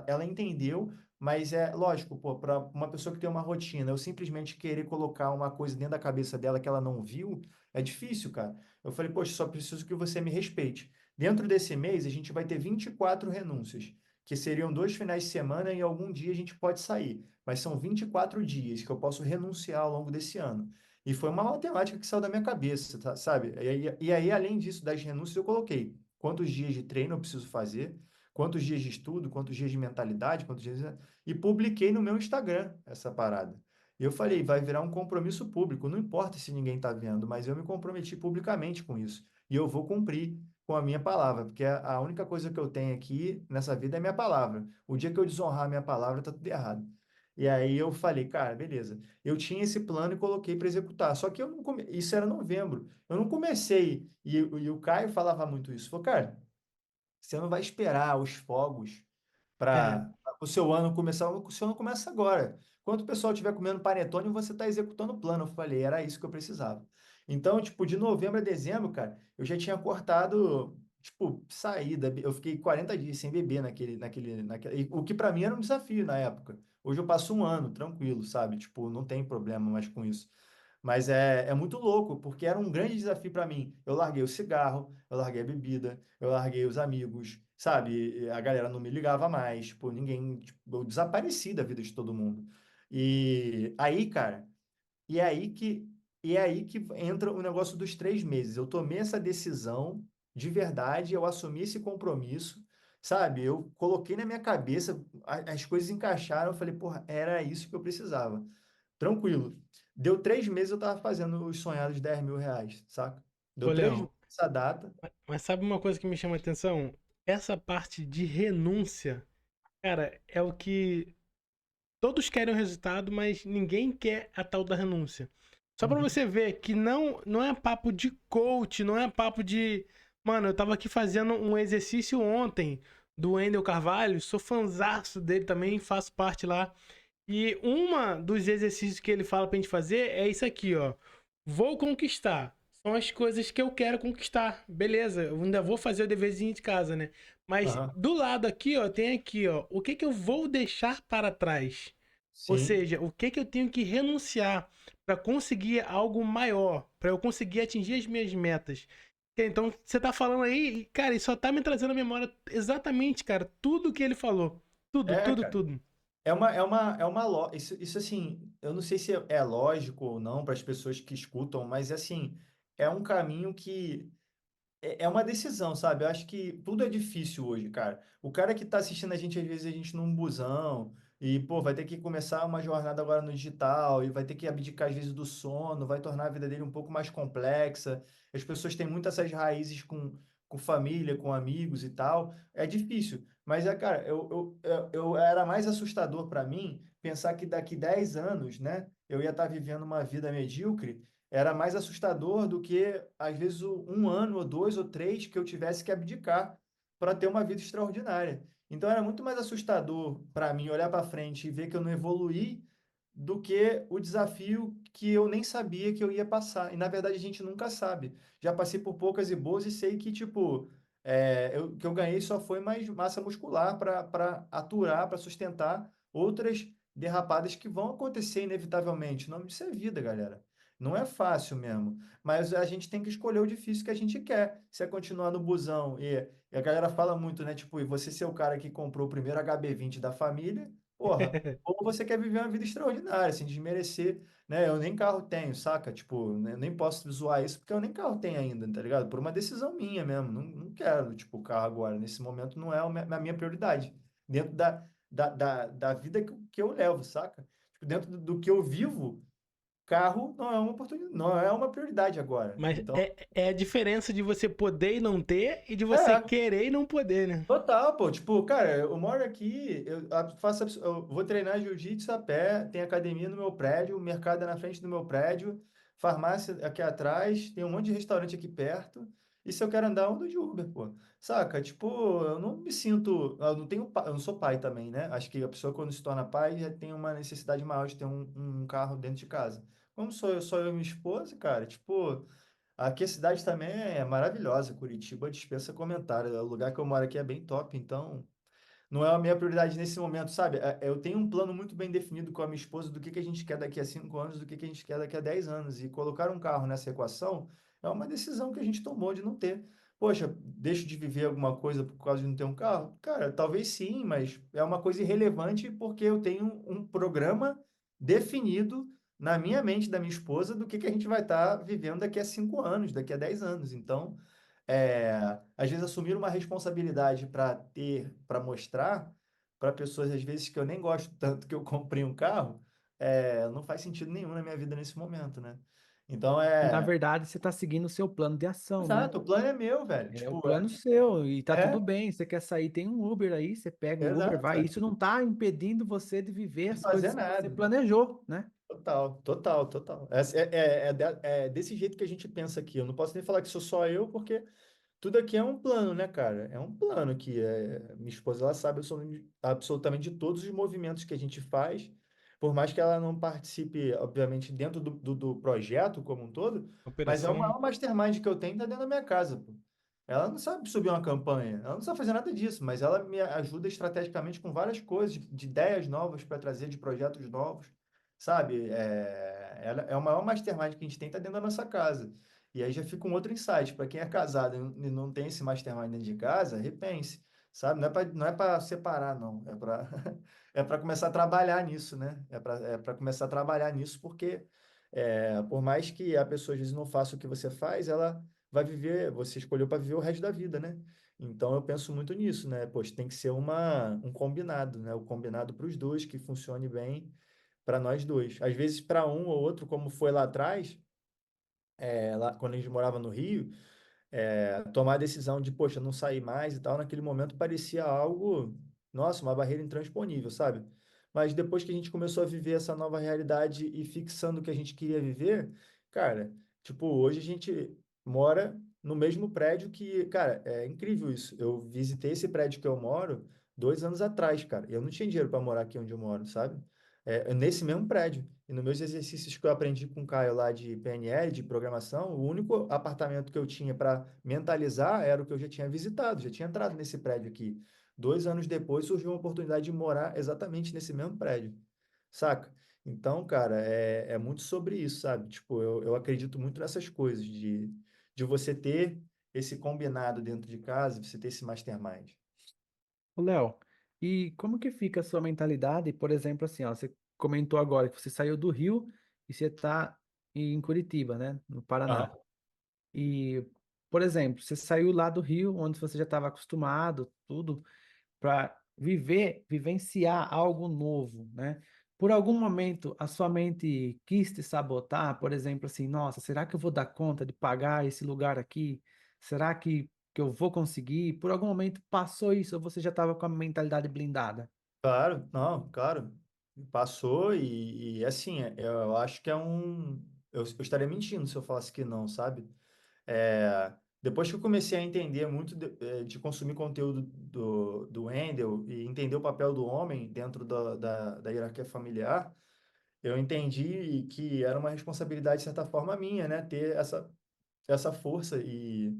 ela entendeu, mas é lógico, pô, para uma pessoa que tem uma rotina, eu simplesmente querer colocar uma coisa dentro da cabeça dela que ela não viu, é difícil, cara. Eu falei, poxa, só preciso que você me respeite. Dentro desse mês, a gente vai ter 24 renúncias, que seriam 2 finais de semana e algum dia a gente pode sair. Mas são 24 dias que eu posso renunciar ao longo desse ano. E foi uma matemática que saiu da minha cabeça, sabe? E aí, além disso, das renúncias, eu coloquei quantos dias de treino eu preciso fazer, quantos dias de estudo, quantos dias de mentalidade, quantos dias. E publiquei no meu Instagram essa parada. E eu falei, vai virar um compromisso público, não importa se ninguém está vendo, mas eu me comprometi publicamente com isso. E eu vou cumprir com a minha palavra, porque a única coisa que eu tenho aqui nessa vida é minha palavra. O dia que eu desonrar a minha palavra, tá tudo errado. E aí eu falei, cara, beleza. Eu tinha esse plano e coloquei para executar. Só que eu não isso era novembro. Eu não comecei. E o Caio falava muito isso. Falou, cara, você não vai esperar os fogos É, para o seu ano começar. O seu ano começa agora. Quando o pessoal estiver comendo panetone, você está executando o plano. Eu falei, era isso que eu precisava. Então, tipo, de novembro a dezembro, cara, eu já tinha cortado, tipo, saída. Eu fiquei 40 dias sem beber o que para mim era um desafio na época. Hoje eu passo um ano tranquilo, sabe? Tipo, não tem problema mais com isso. Mas é muito louco, porque era um grande desafio para mim. Eu larguei o cigarro, eu larguei a bebida, eu larguei os amigos, sabe? A galera não me ligava mais, tipo, ninguém, tipo, eu desapareci da vida de todo mundo. E aí, cara, e é aí que, e é aí que entra o negócio dos 3 meses. Eu tomei essa decisão de verdade, eu assumi esse compromisso, sabe? Eu coloquei na minha cabeça, as coisas encaixaram, eu falei, porra, era isso que eu precisava. Tranquilo. Deu 3 meses, eu tava fazendo os sonhados R$ 10.000, saca? ô Deu 3 meses Leão, essa data. mas sabe uma coisa que me chama a atenção? Essa parte de renúncia, cara, é o que todos querem o resultado, mas ninguém quer a tal da renúncia. Só pra Uhum. você ver que não é papo de coach, não é papo de. Mano, eu tava aqui fazendo um exercício ontem do Wendel Carvalho, sou fanzaço dele também, faço parte lá. E uma dos exercícios que ele fala pra gente fazer é isso aqui, ó. Vou conquistar. São as coisas que eu quero conquistar. Beleza, eu ainda vou fazer o deverzinho de casa, né? Mas Aham. do lado aqui, ó, tem aqui, ó, o que que eu vou deixar para trás? Ou Sim. seja, o que que eu tenho que renunciar para conseguir algo maior, para eu conseguir atingir as minhas metas. Então, você tá falando aí, e, cara, isso só tá me trazendo à memória exatamente, cara, tudo que ele falou. Tudo, tudo, Cara. tudo. Isso assim, eu não sei se é lógico ou não para as pessoas que escutam, mas assim, é um caminho que é uma decisão, sabe? Eu acho que tudo é difícil hoje, cara. O cara que tá assistindo a gente, às vezes, a gente num busão, e, pô, vai ter que começar uma jornada agora no digital, e vai ter que abdicar, às vezes, do sono, vai tornar a vida dele um pouco mais complexa. As pessoas têm muitas essas raízes com família, com amigos e tal. É difícil. Mas, cara, eu era mais assustador para mim pensar que daqui 10 anos, né, eu ia estar vivendo uma vida medíocre. Era mais assustador do que, às vezes, um ano, ou dois, ou três que eu tivesse que abdicar para ter uma vida extraordinária. Então, era muito mais assustador para mim olhar para frente e ver que eu não evoluí do que o desafio que eu nem sabia que eu ia passar. E, na verdade, a gente nunca sabe. Já passei por poucas e boas e sei que, tipo, que eu ganhei só foi mais massa muscular para aturar, para sustentar outras derrapadas que vão acontecer inevitavelmente. O nome disso é vida, galera. Não é fácil mesmo. Mas a gente tem que escolher o difícil que a gente quer. Se é continuar no busão e a galera fala muito, né? Tipo, e você ser o cara que comprou o primeiro HB20 da família, porra, ou você quer viver uma vida extraordinária, sem desmerecer, né? Eu nem carro tenho, saca? Tipo, né, eu nem posso zoar isso porque eu nem carro tenho ainda, tá ligado? Por uma decisão minha mesmo. Não quero, tipo, carro agora. Nesse momento não é a minha prioridade. Dentro da vida que eu levo, saca? Tipo, dentro do que eu vivo, carro não é uma oportunidade, não é uma prioridade agora. Mas Então, é a diferença de você poder e não ter e de você é, querer e não poder, né? total, pô. Tipo, cara, eu moro aqui, eu vou treinar jiu-jitsu a pé, tem academia no meu prédio, o mercado é na frente do meu prédio, farmácia aqui atrás, tem um monte de restaurante aqui perto. E se eu quero andar, eu ando de Uber, pô. Saca? Tipo, eu não me sinto. Eu não tenho, eu não sou pai também, né? Acho que a pessoa, quando se torna pai, já tem uma necessidade maior de ter um carro dentro de casa. Como sou eu e minha esposa, cara, tipo. Aqui a cidade também é maravilhosa. Curitiba dispensa comentário. O lugar que eu moro aqui é bem top, então não é a minha prioridade nesse momento, sabe? Eu tenho um plano muito bem definido com a minha esposa do que a gente quer daqui a 5 anos, do que a gente quer daqui a 10 anos. E colocar um carro nessa equação é uma decisão que a gente tomou de não ter. Poxa, deixo de viver alguma coisa por causa de não ter um carro? Cara, talvez sim, mas é uma coisa irrelevante porque eu tenho um programa definido na minha mente da minha esposa do que a gente vai estar vivendo daqui a 5 anos, daqui a 10 anos. Então, às vezes assumir uma responsabilidade para ter, para mostrar para pessoas, às vezes, que eu nem gosto tanto que eu comprei um carro, não faz sentido nenhum na minha vida nesse momento, né? Então, E na verdade você está seguindo o seu plano de ação, né? exato, o plano é meu, velho. É o Tipo, plano seu e tá tudo é, bem. Você quer sair, tem um Uber aí, você pega o Uber, exato, vai. é, Isso não tá impedindo você de viver de as fazer coisas que você nada. planejou, né? Total, total, total. É desse jeito que a gente pensa aqui. Eu não posso nem falar que sou só eu, porque tudo aqui é um plano, né, cara? É um plano que minha esposa ela sabe absolutamente de todos os movimentos que a gente faz, por mais que ela não participe, obviamente, dentro do projeto como um todo, mas é o Operação. maior mastermind que eu tenho tá dentro da minha casa, pô. Ela não sabe subir uma campanha, ela não sabe fazer nada disso, mas ela me ajuda estrategicamente com várias coisas, de ideias novas para trazer, de projetos novos, sabe? Ela é o maior mastermind que a gente tem tá dentro da nossa casa. E aí já fica um outro insight. Para quem é casado e não tem esse mastermind dentro de casa, repense, sabe? Não é para separar, não. É para é para começar a trabalhar nisso, né? É para começar a trabalhar nisso, porque por mais que a pessoa às vezes não faça o que você faz, ela vai viver, você escolheu para viver o resto da vida, né? Então eu penso muito nisso, né? Poxa, tem que ser um combinado, né? O combinado para os dois, que funcione bem para nós dois. Às vezes, para um ou outro, como foi lá atrás, lá quando a gente morava no Rio, tomar a decisão de, poxa, não sair mais e tal, naquele momento parecia algo, nossa, uma barreira intransponível, sabe? Mas depois que a gente começou a viver essa nova realidade e fixando o que a gente queria viver, cara, tipo, hoje a gente mora no mesmo prédio que, cara, é incrível isso. Eu visitei esse prédio que eu moro 2 anos atrás, cara. E eu não tinha dinheiro para morar aqui onde eu moro, sabe? Nesse mesmo prédio. E nos meus exercícios que eu aprendi com o Caio lá de PNL, de programação, o único apartamento que eu tinha para mentalizar era o que eu já tinha visitado, já tinha entrado nesse prédio aqui. 2 anos depois surgiu uma oportunidade de morar exatamente nesse mesmo prédio, saca? Então, cara, é muito sobre isso, sabe? Tipo, eu acredito muito nessas coisas, de você ter esse combinado dentro de casa, você ter esse mastermind. Ô, Léo, e como que fica a sua mentalidade, por exemplo, assim, ó, você comentou agora que você saiu do Rio e você está em Curitiba, né, no Paraná. Aham. E, por exemplo, você saiu lá do Rio, onde você já estava acostumado, tudo, para vivenciar algo novo, né? Por algum momento a sua mente quis te sabotar, por exemplo, assim, nossa, será que eu vou dar conta de pagar esse lugar aqui? Será que eu vou conseguir? Por algum momento passou isso, ou você já estava com a mentalidade blindada? Claro, não, claro. Passou e assim, eu acho que eu estaria mentindo se eu falasse que não, sabe? Depois que eu comecei a entender muito de consumir conteúdo do Wendel e entender o papel do homem dentro da hierarquia familiar, eu entendi que era uma responsabilidade, de certa forma, minha, né? Ter essa força e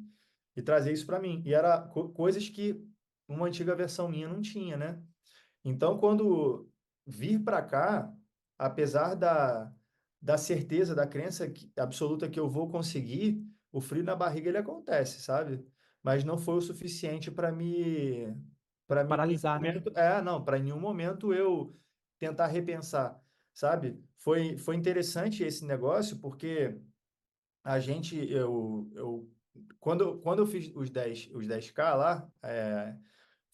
trazer isso para mim. E era coisas que uma antiga versão minha não tinha, né? Então, quando vir para cá, apesar da certeza, da crença absoluta que eu vou conseguir, o frio na barriga ele acontece, sabe? Mas não foi o suficiente para mim, em nenhum Paralisar, né? momento, não, para em nenhum momento eu tentar repensar, sabe? Foi interessante esse negócio porque a gente, quando eu fiz os 10K lá,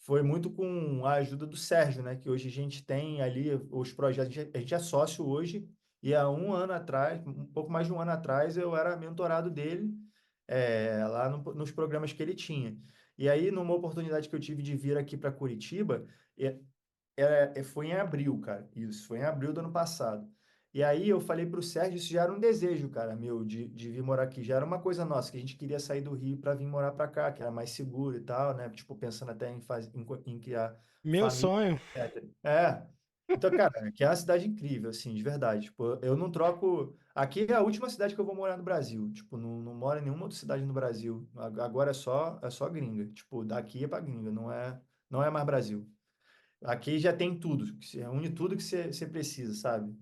foi muito com a ajuda do Sérgio, né? Que hoje a gente tem ali os projetos, a gente é sócio hoje, e há um ano atrás, um pouco mais de um ano atrás, eu era mentorado dele, lá nos programas que ele tinha. E aí, numa oportunidade que eu tive de vir aqui para Curitiba, foi em abril, cara. Isso, foi em abril do ano passado. E aí eu falei para o Sérgio, isso já era um desejo, cara, meu, de vir morar aqui. Já era uma coisa nossa, que a gente queria sair do Rio para vir morar para cá, que era mais seguro e tal, né? Tipo, pensando até em criar Meu família, sonho. etc. Então, cara, aqui é uma cidade incrível, assim, de verdade. Tipo, eu não troco. Aqui é a última cidade que eu vou morar no Brasil. Tipo, não moro em nenhuma outra cidade no Brasil. Agora é só gringa. Tipo, daqui é para gringa, não é mais Brasil. Aqui já tem tudo, une tudo que você precisa, sabe?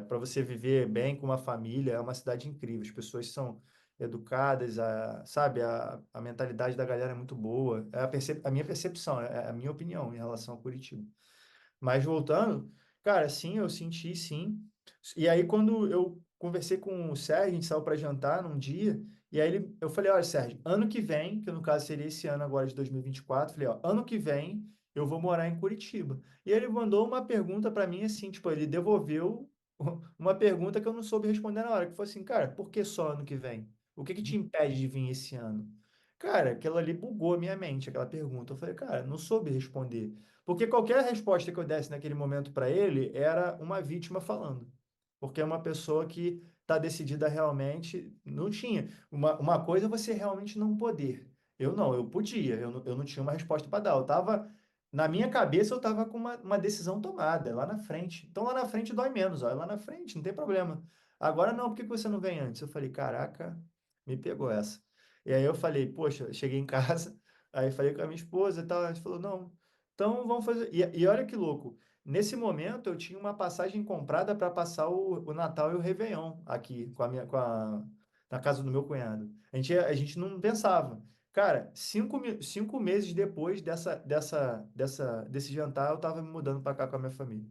Para você viver bem com uma família, é uma cidade incrível. As pessoas são educadas, sabe? A mentalidade da galera é muito boa. É a minha percepção, é a minha opinião em relação a Curitiba. Mas voltando, cara, sim, eu senti sim. E aí, quando eu conversei com o Sérgio, a gente saiu para jantar num dia, e aí eu falei: olha, Sérgio, ano que vem, que no caso seria esse ano agora de 2024, falei: ó, ano que vem eu vou morar em Curitiba. E ele mandou uma pergunta para mim assim, tipo, ele devolveu uma pergunta que eu não soube responder na hora, que foi assim: cara, por que só ano que vem? O que que te impede de vir esse ano? Cara, aquilo ali bugou a minha mente, aquela pergunta. Eu falei: cara, não soube responder. Porque qualquer resposta que eu desse naquele momento para ele era uma vítima falando. Porque é uma pessoa que está decidida realmente. Não tinha. Uma coisa é você realmente não poder. Eu não, eu podia, eu não tinha uma resposta para dar. Eu estava. Na minha cabeça, eu estava com uma decisão tomada lá na frente. Então lá na frente dói menos, ó, lá na frente, não tem problema. Agora não, por que que você não vem antes? Eu falei: caraca, me pegou essa. E aí eu falei: poxa, cheguei em casa, aí falei com a minha esposa e tal. A gente falou: não. Então vamos fazer. E olha que louco. Nesse momento eu tinha uma passagem comprada para passar o Natal e o Réveillon aqui na casa do meu cunhado. A gente não pensava. Cara, 5 meses depois desse jantar, eu estava me mudando para cá com a minha família.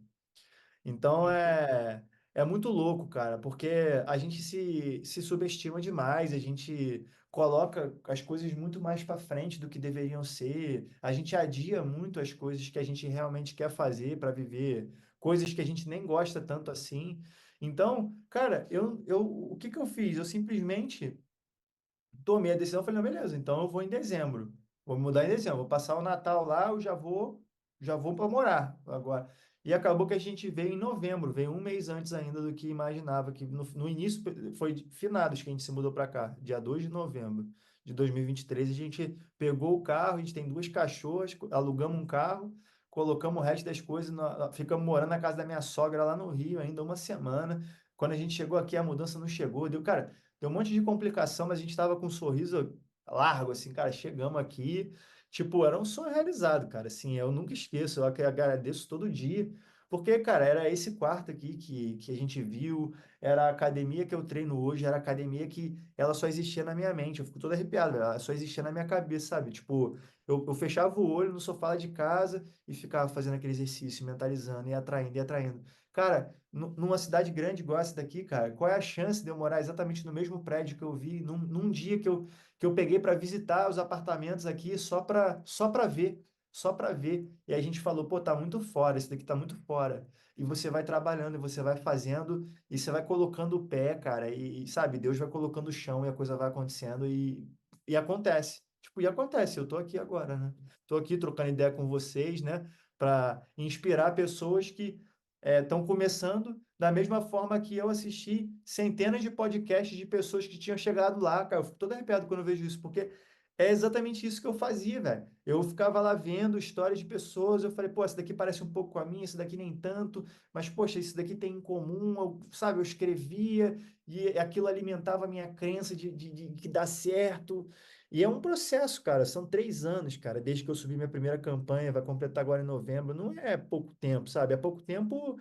Então é muito louco, cara, porque a gente se subestima demais, a gente coloca as coisas muito mais para frente do que deveriam ser, a gente adia muito as coisas que a gente realmente quer fazer para viver, coisas que a gente nem gosta tanto assim. Então, cara, o que que eu fiz? Eu simplesmente tomei a decisão, falei: não, beleza, então eu vou em dezembro. Vou mudar em dezembro, vou passar o Natal lá, eu já vou para morar agora. E acabou que a gente veio em novembro, veio um mês antes ainda do que imaginava, que no início foi finados que a gente se mudou para cá, dia 2 de novembro de 2023, a gente pegou o carro, a gente tem duas cachorras, alugamos um carro, colocamos o resto das coisas, ficamos morando na casa da minha sogra lá no Rio ainda uma semana. Quando a gente chegou aqui, a mudança não chegou, cara, deu um monte de complicação, mas a gente estava com um sorriso largo, assim, cara, chegamos aqui, tipo, era um sonho realizado, cara, assim, eu nunca esqueço, eu agradeço todo dia, porque, cara, era esse quarto aqui que a gente viu, era a academia que eu treino hoje, era a academia que ela só existia na minha mente, eu fico todo arrepiado, ela só existia na minha cabeça, sabe? Tipo, eu fechava o olho no sofá de casa e ficava fazendo aquele exercício, mentalizando e atraindo e atraindo. Cara, numa cidade grande igual essa daqui, cara, qual é a chance de eu morar exatamente no mesmo prédio que eu vi, num dia que eu peguei para visitar os apartamentos aqui só para ver, só para ver. E aí a gente falou: pô, tá muito fora, esse daqui tá muito fora. E você vai trabalhando, e você vai fazendo, e você vai colocando o pé, cara, sabe, Deus vai colocando o chão e a coisa vai acontecendo e acontece. Tipo, e acontece, eu tô aqui agora, né? Tô aqui trocando ideia com vocês, né? Para inspirar pessoas que estão começando da mesma forma que eu assisti centenas de podcasts de pessoas que tinham chegado lá, cara. Eu fico todo arrepiado quando eu vejo isso, porque É exatamente isso que eu fazia, velho. Eu ficava lá vendo histórias de pessoas, eu falei, pô, essa daqui parece um pouco com a minha, essa daqui nem tanto, mas, poxa, isso daqui tem em comum, sabe? Eu escrevia e aquilo alimentava a minha crença de que dá certo. E é um processo, cara. São 3 anos, cara, desde que eu subi minha primeira campanha, vai completar agora em novembro. Não é pouco tempo, sabe? É pouco tempo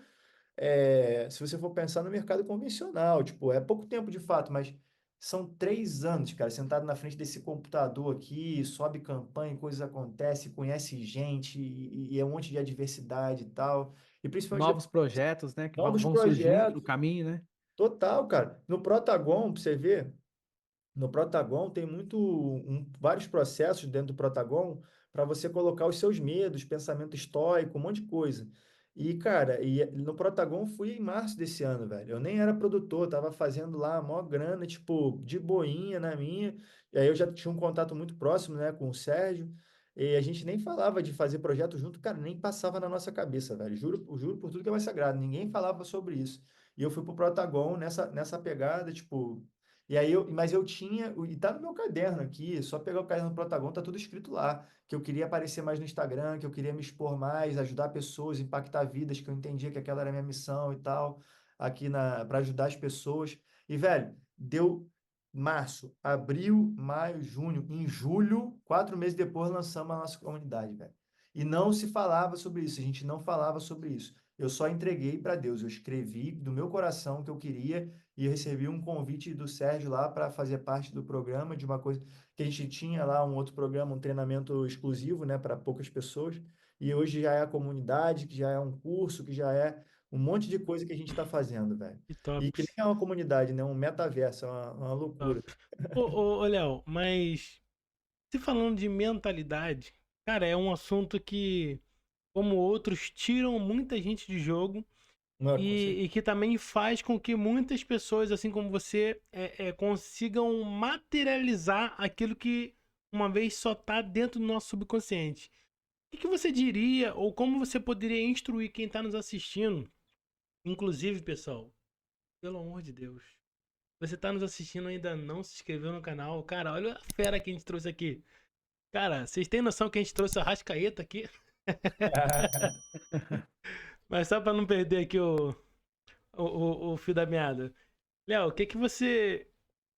se você for pensar no mercado convencional, tipo, é pouco tempo de fato, mas são 3 anos, cara, sentado na frente desse computador aqui, sobe campanha, coisas acontecem, conhece gente e é um monte de adversidade e tal. E principalmente Novos projetos, né, que novos vão surgindo pelo projetos. caminho, né? Total, cara. No Protagon, pra você ver, no Protagon tem vários processos dentro do Protagon para você colocar os seus medos, pensamento estoico, um monte de coisa. E, cara, no Protagon fui em março desse ano, velho. Eu nem era produtor, tava fazendo lá a maior grana, tipo, de boinha na minha. E aí eu já tinha um contato muito próximo, né, com o Sérgio. E a gente nem falava de fazer projeto junto, cara, nem passava na nossa cabeça, velho. Juro por tudo que é mais sagrado. Ninguém falava sobre isso. E eu fui pro Protagon nessa pegada, tipo, mas eu tinha, e tá no meu caderno aqui, só pegar o caderno do Protagon, tá tudo escrito lá, que eu queria aparecer mais no Instagram, que eu queria me expor mais, ajudar pessoas, impactar vidas, que eu entendia que aquela era a minha missão e tal, para ajudar as pessoas. E, velho, deu março, abril, maio, junho, em julho, 4 meses depois, lançamos a nossa comunidade, velho. E não se falava sobre isso, a gente não falava sobre isso. Eu só entreguei para Deus, eu escrevi do meu coração o que eu queria e eu recebi um convite do Sérgio lá para fazer parte do programa, de uma coisa que a gente tinha lá, um outro programa, um treinamento exclusivo, né, para poucas pessoas, e hoje já é a comunidade, que já é um curso, que já é um monte de coisa que a gente está fazendo, velho. Que top, E que nem é uma comunidade, né, um metaverso, é uma loucura. top. Ô, Léo, mas se falando de mentalidade, cara, é um assunto que, como outros, tiram muita gente de jogo Não, com e que também faz com que muitas pessoas, assim como você, consigam materializar aquilo que uma vez só tá dentro do nosso subconsciente. O que você diria, ou como você poderia instruir quem está nos assistindo? Inclusive, pessoal, pelo amor de Deus, você está nos assistindo e ainda não se inscreveu no canal? Cara, olha a fera que a gente trouxe aqui. Cara, vocês têm noção que a gente trouxe a Rascaeta aqui? Mas só para não perder aqui o fio da meada. Léo, o que que você.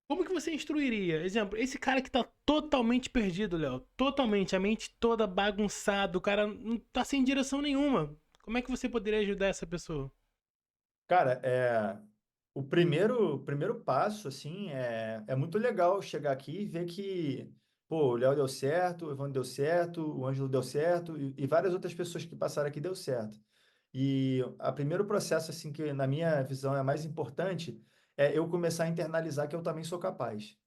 Como que você instruiria? Exemplo, esse cara que tá totalmente perdido, Léo. Totalmente, a mente toda bagunçada, o cara não tá sem direção nenhuma. Como é que você poderia ajudar essa pessoa? Cara, o primeiro passo, assim, é muito legal chegar aqui e ver que, pô, o Léo deu certo, o Evandro deu certo, o Ângelo deu certo e várias outras pessoas que passaram aqui deu certo. E o primeiro processo, assim, que na minha visão é mais importante, é eu começar a internalizar que eu também sou capaz.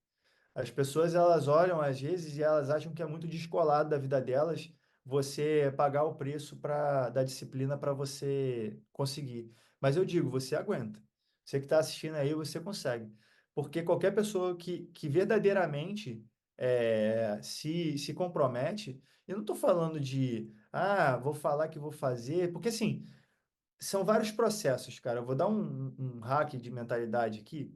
As pessoas elas olham às vezes e elas acham que é muito descolado da vida delas você pagar o preço da disciplina para você conseguir. Mas eu digo, você aguenta. Você que está assistindo aí, você consegue. Porque qualquer pessoa que verdadeiramente se compromete, eu não estou falando de, vou falar que vou fazer, porque assim, são vários processos, cara. Eu vou dar um hack de mentalidade aqui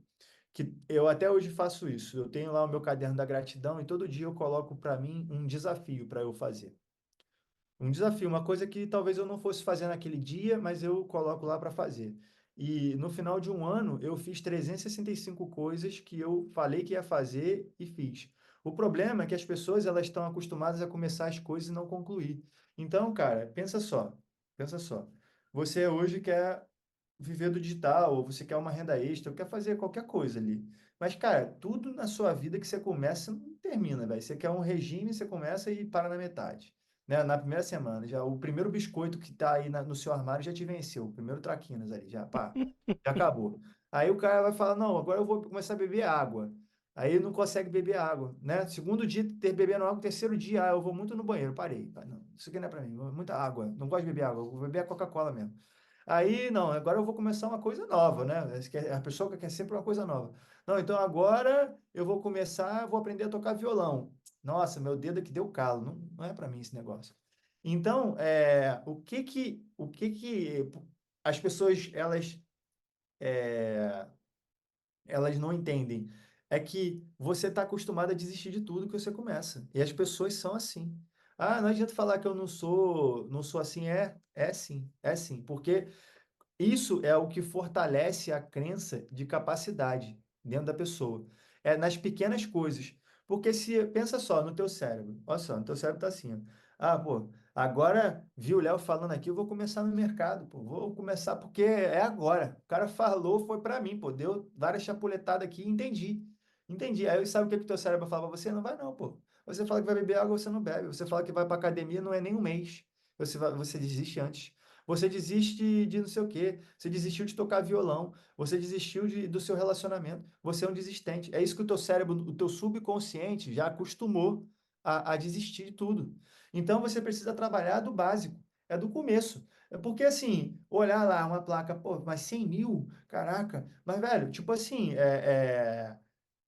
que eu até hoje faço isso. Eu tenho lá o meu caderno da gratidão e todo dia eu coloco para mim um desafio para eu fazer. Um desafio, uma coisa que talvez eu não fosse fazer naquele dia, mas eu coloco lá para fazer. E no final de um ano, eu fiz 365 coisas que eu falei que ia fazer e fiz. O problema é que as pessoas elas estão acostumadas a começar as coisas e não concluir. Então, cara, pensa só. Você hoje quer viver do digital, ou você quer uma renda extra, ou quer fazer qualquer coisa ali. Mas, cara, tudo na sua vida que você começa não termina, velho. Você quer um regime, você começa e para na metade. Né? Na primeira semana, já o primeiro biscoito que tá aí no seu armário já te venceu. O primeiro traquinas ali, já, pá, já acabou. Aí o cara vai falar, não, agora eu vou começar a beber água. Aí não consegue beber água, né? Segundo dia, ter bebendo água, terceiro dia, eu vou muito no banheiro, parei. Não, isso aqui não é pra mim, muita água, não gosto de beber água, eu vou beber a Coca-Cola mesmo. Aí, não, agora eu vou começar uma coisa nova, né? A pessoa quer sempre uma coisa nova. Não, então agora eu vou começar, vou aprender a tocar violão. Nossa, meu dedo aqui deu calo, não é para mim esse negócio. Então, o que que as pessoas elas não entendem? é que você está acostumado a desistir de tudo que você começa. E as pessoas são assim. Ah, não adianta falar que eu não sou assim. É sim, é sim. Porque isso é o que fortalece a crença de capacidade dentro da pessoa. É nas pequenas coisas. Porque se pensa só no teu cérebro. Olha só, no teu cérebro tá assim, ó. Ah, pô, agora vi o Léo falando aqui, eu vou começar no mercado, pô. Vou começar porque é agora. O cara falou, foi para mim, pô. Deu várias chapuletadas aqui, entendi. Entendi. Aí sabe o que que o teu cérebro fala pra você? Não vai não, pô. Você fala que vai beber água, você não bebe. Você fala que vai pra academia, não é nem um mês. Você desiste antes. Você desiste de não sei o quê. Você desistiu de tocar violão. Você desistiu do seu relacionamento. Você é um desistente. É isso que o teu cérebro, o teu subconsciente já acostumou a desistir de tudo. Então você precisa trabalhar do básico. É do começo. É porque assim, olhar lá uma placa, pô, mas 100 mil? Caraca. Mas, velho, tipo assim,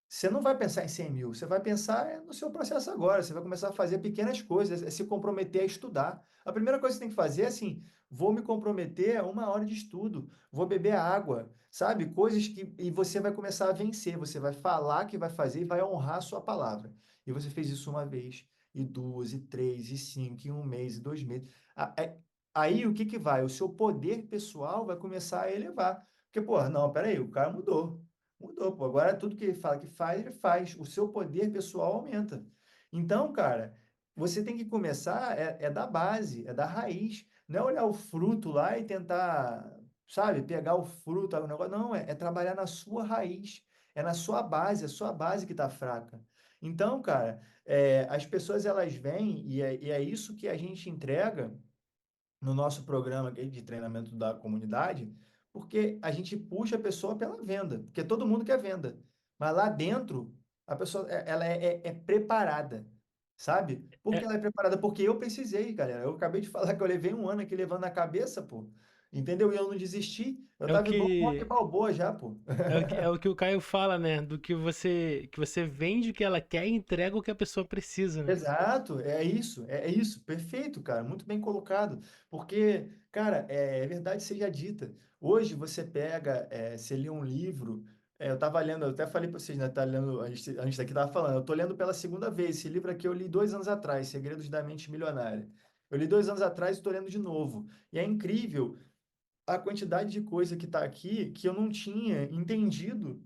você não vai pensar em 100 mil, você vai pensar no seu processo agora. Você vai começar a fazer pequenas coisas, se comprometer a estudar. A primeira coisa que você tem que fazer é assim: vou me comprometer a 1 hora de estudo, vou beber água, sabe? Coisas que. E você vai começar a vencer. Você vai falar que vai fazer e vai honrar a sua palavra. E você fez isso uma vez, e duas, e três, e cinco, e um mês, e 2 meses. Aí o que que vai? O seu poder pessoal vai começar a elevar. Porque, pô, não, peraí, o cara mudou. Mudou, pô. Agora tudo que ele fala que faz, ele faz. O seu poder pessoal aumenta. Então, cara, você tem que começar da base, é da raiz. Não é olhar o fruto lá e tentar, sabe, pegar o fruto, o negócio. Não, é trabalhar na sua raiz. É na sua base, é a sua base que está fraca. Então, cara, as pessoas elas vêm e é isso que a gente entrega no nosso programa aqui de treinamento da comunidade, porque a gente puxa a pessoa pela venda, porque todo mundo quer venda. Mas lá dentro, a pessoa ela é preparada, sabe? Por que É, ela é preparada? Porque eu precisei, galera. Eu acabei de falar que eu levei 1 ano aqui levando na cabeça, pô. Entendeu? E eu não desisti. Eu é o tava igual um rock que balboa já, pô. é o que o Caio fala, né? Do que você vende o que ela quer e entrega o que a pessoa precisa, né? Exato, é isso, perfeito, cara, muito bem colocado, porque, cara, é verdade seja dita, hoje você pega, você lê um livro, eu tava lendo, eu até falei para vocês, né, tá lendo, a gente daqui tava falando, eu tô lendo pela segunda vez, esse livro aqui eu li 2 anos atrás, Segredos da Mente Milionária, eu li 2 anos atrás e tô lendo de novo, e é incrível a quantidade de coisa que tá aqui que eu não tinha entendido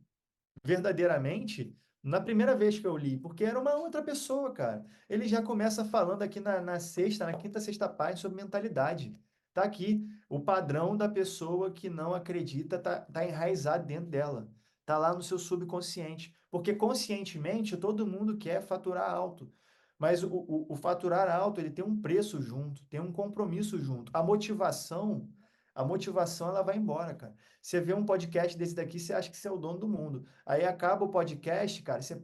verdadeiramente na primeira vez que eu li, porque era uma outra pessoa, cara. Ele já começa falando aqui na sexta, na quinta, sexta página sobre mentalidade. Tá aqui, o padrão da pessoa que não acredita tá enraizado dentro dela. Tá lá no seu subconsciente. Porque conscientemente todo mundo quer faturar alto. Mas o faturar alto, ele tem um preço junto, tem um compromisso junto. A motivação ela vai embora, cara. Você vê um podcast desse daqui, você acha que você é o dono do mundo. Aí acaba o podcast, cara, você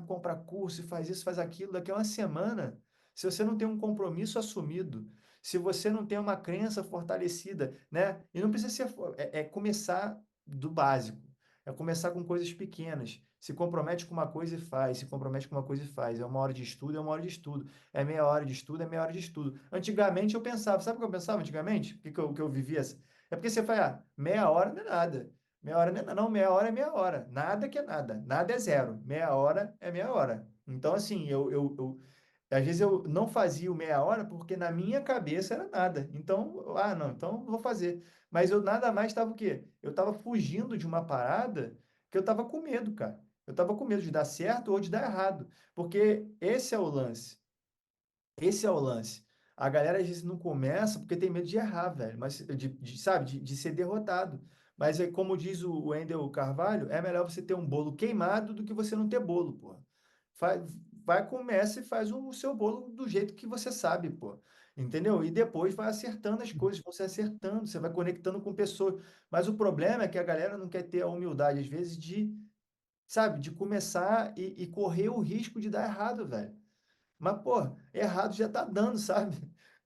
compra curso, faz isso, faz aquilo, daqui a uma semana, se você não tem um compromisso assumido, se você não tem uma crença fortalecida, né? E não precisa ser, começar do básico, é começar com coisas pequenas. Se compromete com uma coisa e faz, se compromete com uma coisa e faz. É 1 hora de estudo, é 1 hora de estudo. É meia hora de estudo, é meia hora de estudo. Antigamente eu pensava, sabe o que eu pensava antigamente? O que eu vivia? É porque você fala, meia hora não é nada. Meia hora não é nada. Não, meia hora é meia hora. Nada que é nada. Nada é zero. Meia hora é meia hora. Então, assim, às vezes eu não fazia o meia hora porque na minha cabeça era nada. Então, não, então vou fazer. Mas eu nada mais estava o quê? Eu estava fugindo de uma parada que eu estava com medo, cara. Eu estava com medo de dar certo ou de dar errado. Porque esse é o lance. Esse é o lance. A galera às vezes não começa porque tem medo de errar, velho, mas sabe, de ser derrotado. Mas é como diz o Wendel Carvalho, é melhor você ter um bolo queimado do que você não ter bolo, pô. Vai, vai, começa e faz o seu bolo do jeito que você sabe, pô. Entendeu? E depois vai acertando as coisas, você acertando, você vai conectando com pessoas. Mas o problema é que a galera não quer ter a humildade, às vezes, sabe, de começar e correr o risco de dar errado, velho. Mas, pô, errado já tá dando, sabe?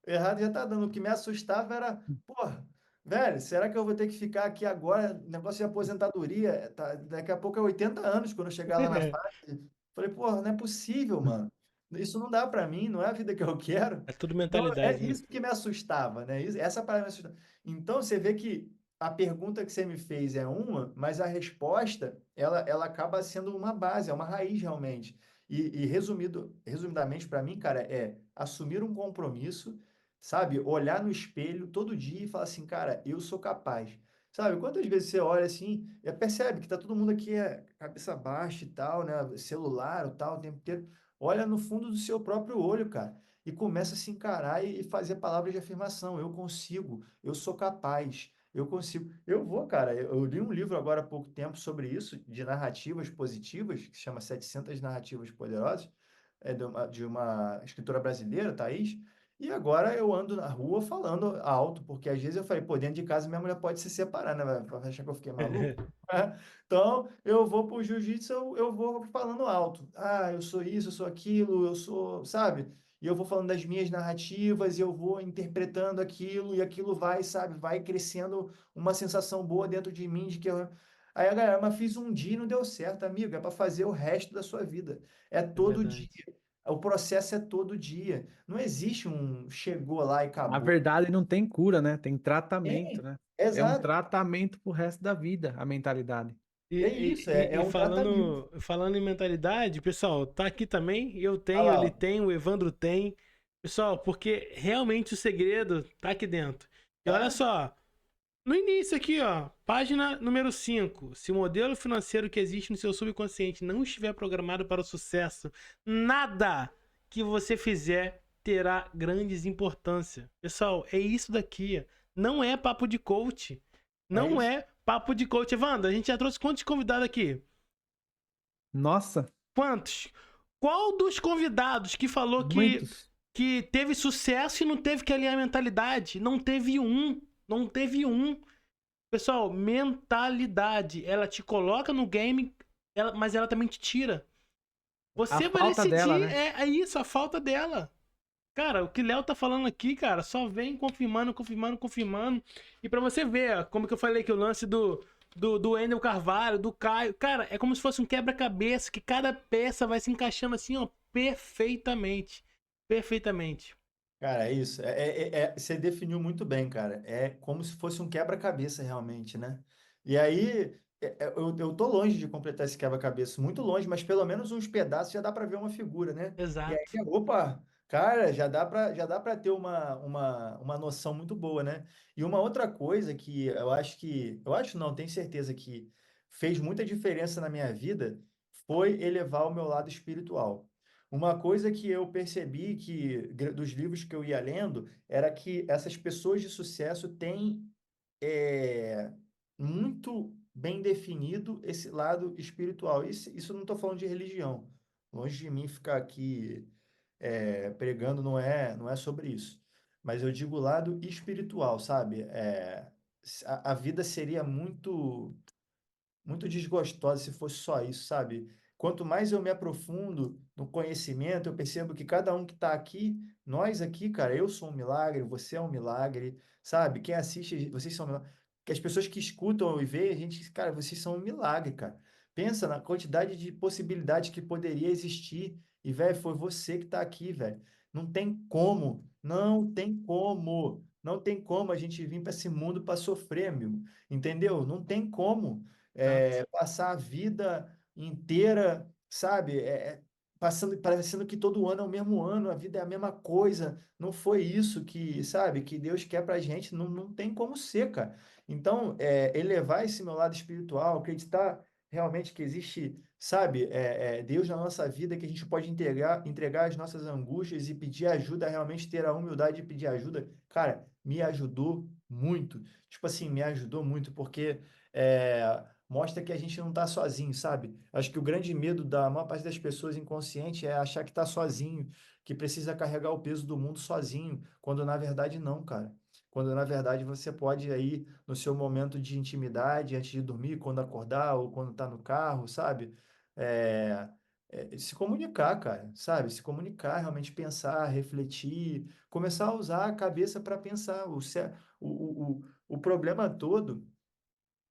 Errado já tá dando. O que me assustava era, pô, velho, será que eu vou ter que ficar aqui agora? Negócio de aposentadoria, daqui a pouco é 80 anos quando eu chegar lá na fase. Falei, pô, não é possível, mano. Isso não dá pra mim, não é a vida que eu quero. É tudo Então, é mentalidade, né? isso que me assustava, né? Essa parada me assustava. Então, você vê que a pergunta que você me fez é uma, mas a resposta, ela acaba sendo uma base, é uma raiz realmente. E resumidamente para mim, cara, é assumir um compromisso, sabe? Olhar no espelho todo dia e falar assim, cara, eu sou capaz. Sabe, quantas vezes você olha assim, e percebe que tá todo mundo aqui cabeça baixa e tal, né? Celular, ou tal, o tempo inteiro. Olha no fundo do seu próprio olho, cara, e começa a se encarar e fazer palavras de afirmação. Eu consigo, eu sou capaz, eu consigo. Eu vou, cara. Eu li um livro agora há pouco tempo sobre isso, de narrativas positivas, que se chama 700 Narrativas Poderosas, de uma escritora brasileira, Thaís. E agora eu ando na rua falando alto, porque às vezes eu falei, pô, dentro de casa minha mulher pode se separar, né? Vai achar que eu fiquei maluco? Então, eu vou pro jiu-jitsu, eu vou falando alto. Ah, eu sou isso, eu sou aquilo, eu sou, sabe? E eu vou falando das minhas narrativas, e eu vou interpretando aquilo, e aquilo vai, sabe, vai crescendo uma sensação boa dentro de mim de que eu. Aí a galera, mas fiz um dia e não deu certo, amigo. É para fazer o resto da sua vida. É É todo dia. verdade. O processo é todo dia. Não existe um chegou lá e Na acabou. verdade, não tem cura, né? Tem É, tratamento, né? É um exato. tratamento pro resto da vida, a mentalidade. E, É isso, e, e- é e um tratamento. falando em mentalidade, pessoal, tá aqui também. Eu Olha tenho, lá, ele ó. tem, o Evandro tem. Pessoal, porque realmente o segredo tá aqui dentro. E olha Tá? só, no início aqui, ó, página número 5. Se o modelo financeiro que existe no seu subconsciente não estiver programado para o sucesso, nada que você fizer terá grandes importância. Pessoal, é isso daqui. Não é papo de coach. É Não isso. é papo de coach. Evandro, a gente já trouxe quantos convidados aqui? Nossa, Quantos? Qual dos convidados que falou muitos. que teve sucesso e não teve que alinhar a mentalidade? Não teve um. Não teve um. Pessoal, mentalidade. Ela te coloca no game, mas ela também te tira. A Você vai falta dela, decidir, né? é isso, a falta dela. Cara, o que Léo tá falando aqui, cara, só vem confirmando, confirmando, confirmando. E pra você ver, ó, como que eu falei que o lance do Wendel Carvalho, do Caio, cara, é como se fosse um quebra-cabeça, que cada peça vai se encaixando assim, ó, perfeitamente. Perfeitamente. Cara, é isso. Você definiu muito bem, cara. É como se fosse um quebra-cabeça realmente, né? E aí, eu tô longe de completar esse quebra-cabeça, muito longe, mas pelo menos uns pedaços já dá para ver uma figura, né? E aí, Exato. opa, cara, já dá para ter uma noção muito boa, né? E uma outra coisa eu acho não, tenho certeza que fez muita diferença na minha vida foi elevar o meu lado espiritual. Uma coisa que eu percebi dos livros que eu ia lendo era que essas pessoas de sucesso têm é, muito bem definido esse lado espiritual. Isso eu não estou falando de religião. Longe de mim ficar aqui pregando, não é sobre isso. Mas eu digo o lado espiritual, sabe? A vida seria muito desgostosa se fosse só isso, sabe? Quanto mais eu me aprofundo no conhecimento, eu percebo que cada um que está aqui, nós aqui, cara, eu sou um milagre, você é um milagre, sabe? Quem assiste, vocês são um milagre. Que as pessoas que escutam e veem, a gente, cara, vocês são um milagre, cara. Pensa na quantidade de possibilidades que poderia existir. E, velho, foi você que está aqui, velho. Não tem como, não tem como, não tem como a gente vir para esse mundo para sofrer, amigo. Entendeu? Não tem como Exato. passar a vida inteira, sabe? Parecendo que todo ano é o mesmo ano, a vida é a mesma coisa. Não foi isso que, sabe, que Deus quer pra gente. Não, não tem como ser, cara. Então, elevar esse meu lado espiritual, acreditar realmente que existe, sabe, Deus na nossa vida, que a gente pode entregar as nossas angústias e pedir ajuda, realmente ter a humildade de pedir ajuda, cara, me ajudou muito. Tipo assim, me ajudou muito, porque mostra que a gente não está sozinho, sabe? Acho que o grande medo da maior parte das pessoas inconsciente é achar que está sozinho, que precisa carregar o peso do mundo sozinho, quando na verdade não, cara. Quando na verdade você pode aí, no seu momento de intimidade, antes de dormir, quando acordar ou quando está no carro, sabe? É, se comunicar, cara, sabe? Se comunicar, realmente pensar, refletir, começar a usar a cabeça para pensar. O problema todo.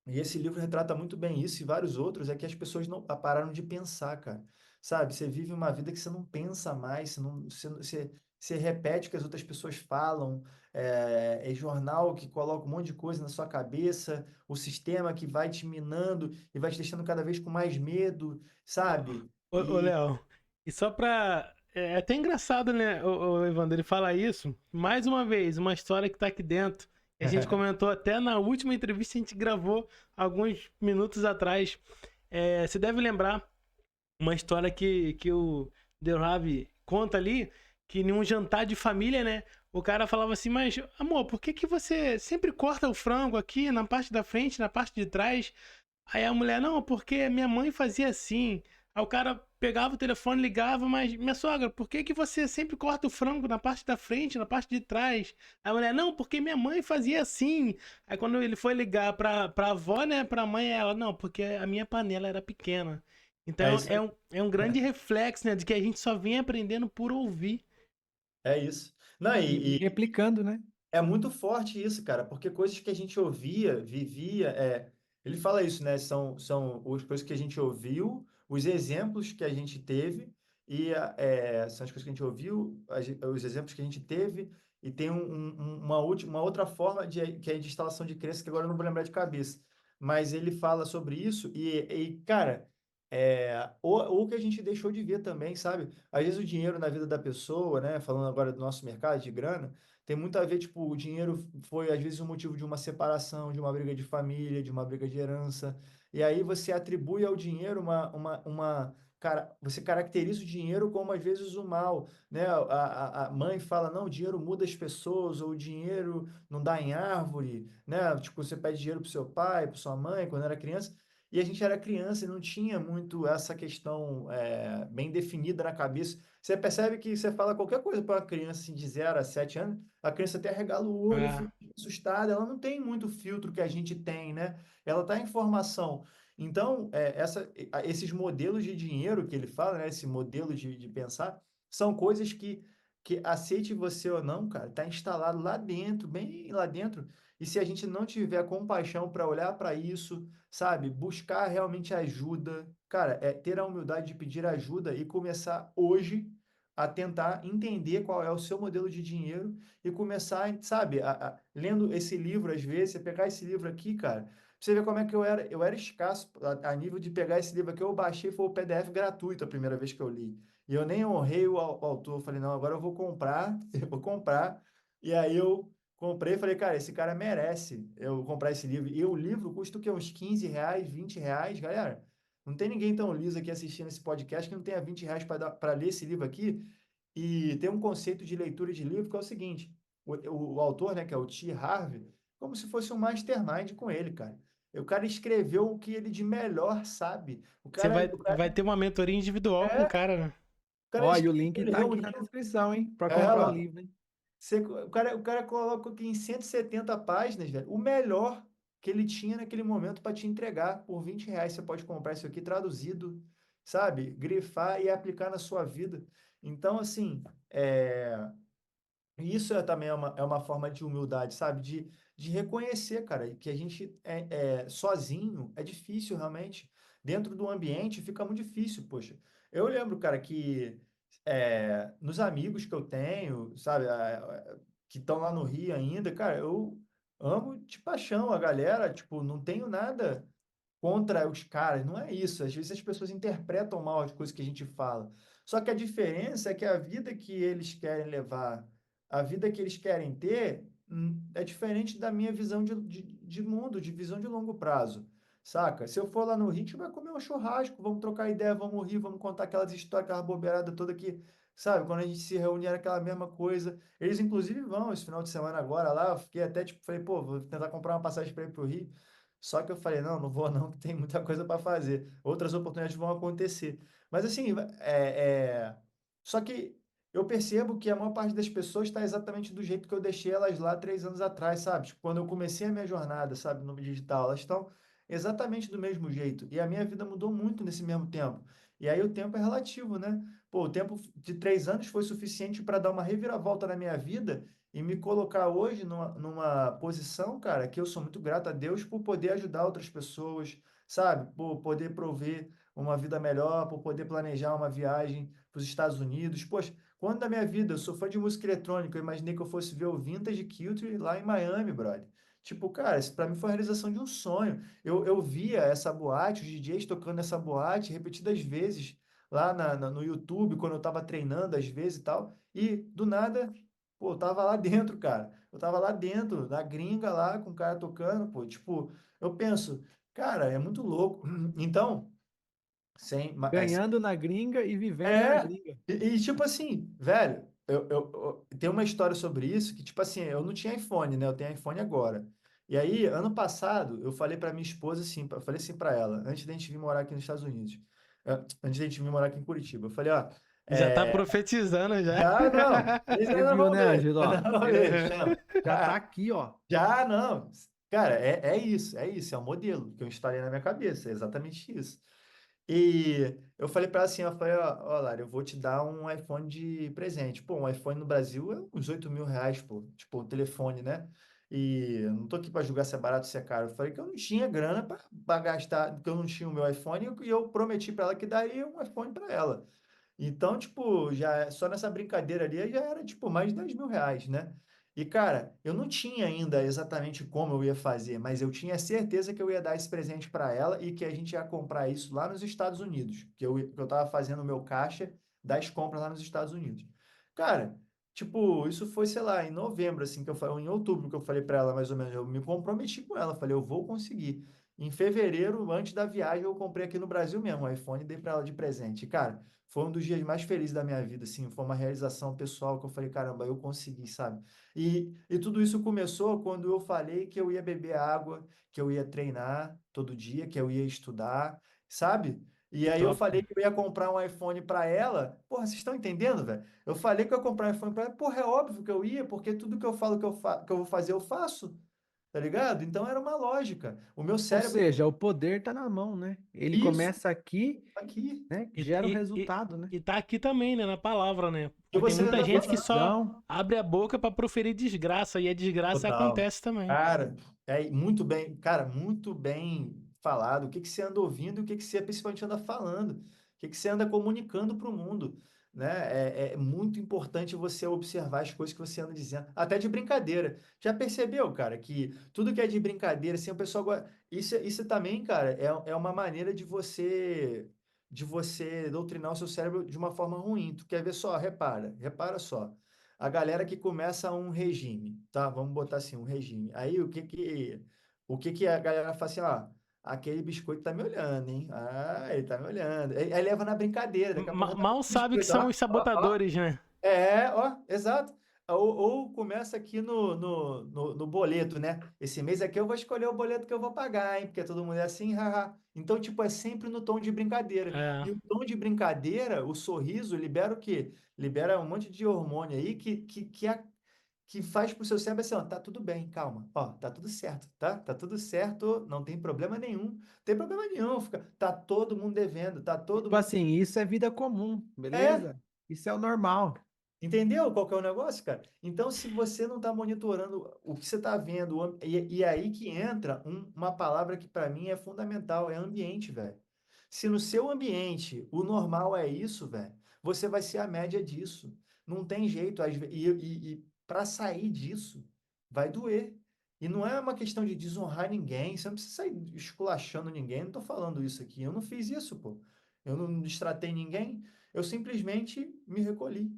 E esse livro retrata muito bem isso e vários outros, é que as pessoas não pararam de pensar, cara. Sabe? Você vive uma vida que você não pensa mais, você você repete o que as outras pessoas falam, é jornal que coloca um monte de coisa na sua cabeça, o sistema que vai te minando e vai te deixando cada vez com mais medo, sabe? Ô, E Léo, e só pra. É até engraçado, né, o Evandro, ele fala isso. Mais uma vez, uma história que tá aqui dentro. Que a gente comentou até na última entrevista que a gente gravou alguns minutos atrás. Você deve lembrar uma história que o The Ravi conta ali, que em um jantar de família, né? O cara falava assim, mas amor, por que que você sempre corta o frango aqui na parte da frente, na parte de trás? Aí a mulher, não, porque minha mãe fazia assim. Aí o cara pegava o telefone, ligava, mas minha sogra, por que que você sempre corta o frango na parte da frente, na parte de trás? Aí a mulher, não, porque minha mãe fazia assim. Aí quando ele foi ligar pra avó, né, pra mãe, ela, não, porque a minha panela era pequena. é Então isso, é um grande reflexo, né, de que a gente só vem aprendendo por ouvir. é isso. Não, E replicando, né? é muito forte isso, cara, porque coisas que a gente ouvia, vivia, ele fala isso, né? São as coisas que a gente ouviu, os exemplos que a gente teve, são as coisas que a gente ouviu, os exemplos que a gente teve, e tem uma outra forma que é de instalação de crença, que agora eu não vou lembrar de cabeça. Mas ele fala sobre isso, cara, ou que a gente deixou de ver também, sabe? Às vezes o dinheiro na vida da pessoa, né? Falando agora do nosso mercado de grana tem muito a ver, tipo, o dinheiro foi às vezes o motivo de uma separação, de uma briga de família, de uma briga de herança. E aí você atribui ao dinheiro cara, você caracteriza o dinheiro como às vezes o mal, né? A mãe fala, não, o dinheiro muda as pessoas, ou o dinheiro não dá em árvore, né? Tipo, você pede dinheiro pro seu pai, para sua mãe, quando era criança. E a gente era criança e não tinha muito essa questão bem definida na cabeça. Você percebe que você fala qualquer coisa para uma criança assim, de 0 a 7 anos, a criança até regala o olho, Ah, fica assustada, ela não tem muito filtro que a gente tem, né? Ela está em formação. Então, esses modelos de dinheiro que ele fala, né? Esse modelo de pensar, são coisas que aceite você ou não, cara, está instalado lá dentro, bem lá dentro. E se a gente não tiver compaixão para olhar para isso, sabe, buscar realmente ajuda, cara, ter a humildade de pedir ajuda e começar hoje a tentar entender qual é o seu modelo de dinheiro e começar, sabe, lendo esse livro, às vezes, você pegar esse livro aqui, cara, pra você ver como é que eu era escasso a nível de pegar esse livro aqui, eu baixei, foi o PDF gratuito a primeira vez que eu li. E eu nem honrei o autor, eu falei, não, agora eu vou comprar, eu vou comprar. E aí eu comprei e falei, cara, esse cara merece eu comprar esse livro. E o livro custa o quê? Uns R$ 15, R$ 20, galera. Não tem ninguém tão liso aqui assistindo esse podcast que não tenha R$ 20 para ler esse livro aqui. E tem um conceito de leitura de livro que é o seguinte: o autor, né, que é o T. Harvey, como se fosse um mastermind com ele, cara. O cara escreveu o que ele de melhor sabe. você vai ter uma mentoria individual com o É, o cara, né? cara Ó, e o link ele tá aqui na reuniu descrição, hein? Para comprar o ela. livro, hein? O cara coloca aqui em 170 páginas, velho, o melhor que ele tinha naquele momento para te entregar por R$ 20. Você pode comprar isso aqui traduzido, sabe? Grifar e aplicar na sua vida. Então, assim, isso também é uma forma de humildade, sabe? De reconhecer, cara, que a gente sozinho é difícil realmente. Dentro do ambiente fica muito difícil, poxa. Eu lembro, cara, que nos amigos que eu tenho, sabe, que estão lá no Rio ainda, cara, eu amo de paixão a galera, tipo, não tenho nada contra os caras, não é isso. Às vezes as pessoas interpretam mal as coisas que a gente fala. Só que a diferença é que a vida que eles querem levar, a vida que eles querem ter, é diferente da minha visão de mundo, de visão de longo prazo. Saca? Se eu for lá no Rio, a gente vai comer um churrasco, vamos trocar ideia, vamos rir, vamos contar aquelas histórias, aquela bobeirada toda que, sabe? Quando a gente se reúne era aquela mesma coisa. Eles, inclusive, vão esse final de semana agora lá. Eu fiquei até tipo, falei, pô, vou tentar comprar uma passagem para ir pro Rio. Só que eu falei, não, não vou não, que tem muita coisa para fazer. Outras oportunidades vão acontecer. Mas assim, só que eu percebo que a maior parte das pessoas está exatamente do jeito que eu deixei elas lá 3 anos atrás, sabe? Tipo, quando eu comecei a minha jornada, sabe, no digital, elas estão exatamente do mesmo jeito. E a minha vida mudou muito nesse mesmo tempo. E aí o tempo é relativo, né? Pô, o tempo de 3 anos foi suficiente para dar uma reviravolta na minha vida e me colocar hoje numa posição, cara, que eu sou muito grato a Deus por poder ajudar outras pessoas, sabe? Por poder prover uma vida melhor, por poder planejar uma viagem para os Estados Unidos. Poxa, Quando da minha vida eu sou fã de música eletrônica, eu imaginei que eu fosse ver o Vintage Culture lá em Miami, brother. Tipo, cara, isso pra mim foi a realização de um sonho. Eu via essa boate, os DJs tocando essa boate repetidas vezes lá no YouTube, quando eu tava treinando, às vezes e tal. E do nada, pô, eu tava lá dentro, cara. Eu tava lá dentro, na gringa lá, com o cara tocando, pô. Tipo, eu penso, cara, é muito louco. Então, sem, Ganhando na gringa e vivendo na é, gringa. tipo assim, velho, tem uma história sobre isso que, tipo assim, eu não tinha iPhone, né? Eu tenho iPhone agora. E aí, ano passado, eu falei pra minha esposa assim, eu falei assim pra ela, antes da gente vir morar aqui nos Estados Unidos, antes da gente vir morar aqui em Curitiba, eu falei, ó, Já tá é, profetizando já. já não, eles Você ainda viu, vão né, ver, Ângelo? ainda Ó, vão ver, chama. já tá aqui, ó. Já não, cara, é isso, é um modelo que eu instalei na minha cabeça, é exatamente isso. E eu falei para ela assim, eu falei, ó, Lara, eu vou te dar um iPhone de presente. Pô, um iPhone no Brasil é uns 8 mil reais, pô, tipo, o telefone, né? E eu não tô aqui para julgar se é barato ou se é caro. Eu falei que eu não tinha grana para gastar, que eu não tinha o meu iPhone e eu prometi para ela que daria um iPhone para ela. Então, tipo, já só nessa brincadeira ali já era, tipo, mais de 10 mil reais, né? E, cara, eu não tinha ainda exatamente como eu ia fazer, mas eu tinha certeza que eu ia dar esse presente para ela e que a gente ia comprar isso lá nos Estados Unidos, que eu tava fazendo o meu caixa das compras lá nos Estados Unidos. Cara, tipo, isso foi, sei lá, em novembro, assim, que eu falei, em outubro que eu falei para ela, mais ou menos, eu me comprometi com ela, falei, eu vou conseguir. Em fevereiro, antes da viagem, eu comprei aqui no Brasil mesmo, o iPhone e dei para ela de presente. E, cara, foi um dos dias mais felizes da minha vida, assim, foi uma realização pessoal que eu falei, caramba, eu consegui, sabe? E tudo isso começou quando eu falei que eu ia beber água, que eu ia treinar todo dia, que eu ia estudar, sabe? E aí eu Top. falei que eu ia comprar um iPhone para ela. Porra, vocês estão entendendo, velho? Eu falei que eu ia comprar um iPhone para ela. Porra, é óbvio que eu ia, porque tudo que eu falo que eu vou fazer, eu faço. Tá ligado? Então era uma lógica. O meu Ou cérebro, seja, o poder tá na mão, né? Ele isso, começa aqui, aqui. né? E, Gera o e, e, resultado, né? e tá aqui também, né? Na palavra, né? E Porque tem você muita ainda gente que só Gratidão. abre a boca pra proferir desgraça e a desgraça total. acontece também. Cara, é muito bem, cara, muito bem falado. O que que você anda ouvindo e o que que você principalmente anda falando? O que que você anda comunicando para o mundo, né? É muito importante você observar as coisas que você anda dizendo, até de brincadeira. Já percebeu, cara, que tudo que é de brincadeira, assim, o pessoal isso também, cara, é uma maneira de você doutrinar o seu cérebro de uma forma ruim. Tu quer ver só? Repara só. A galera que começa um regime, tá? Vamos botar assim, um regime. Aí o que que a galera fala assim, ó, aquele biscoito tá me olhando, hein? Ah, ele tá me olhando. Aí leva na brincadeira, daqui a pouco tá com Mal sabe que biscoito, são ó, os ó, ó. sabotadores, né? Ó, exato. Ou começa aqui no boleto, né? Esse mês aqui eu vou escolher o boleto que eu vou pagar, hein? Porque todo mundo é assim, haha. Então, tipo, é sempre no tom de brincadeira. É, E o tom de brincadeira, o sorriso, libera o quê? Libera um monte de hormônio aí que faz pro seu cérebro assim, ó, tá tudo bem, calma, ó, tá tudo certo, tá? Tá tudo certo, não tem problema nenhum, não tem problema nenhum, tá todo mundo devendo, tá todo Tipo mundo... assim, isso é vida comum, É, beleza? Isso é o normal. entendeu qual que é o negócio, cara? Então, se você não está monitorando o que você está vendo, e é aí que entra uma palavra que para mim é fundamental, é ambiente, velho. Se no seu ambiente o normal é isso, velho, você vai ser a média disso. Não tem jeito. E para sair disso, vai doer. E não é uma questão de desonrar ninguém, você não precisa sair esculachando ninguém, não estou falando isso aqui. Eu não fiz isso, pô. Eu não destratei ninguém, eu simplesmente me recolhi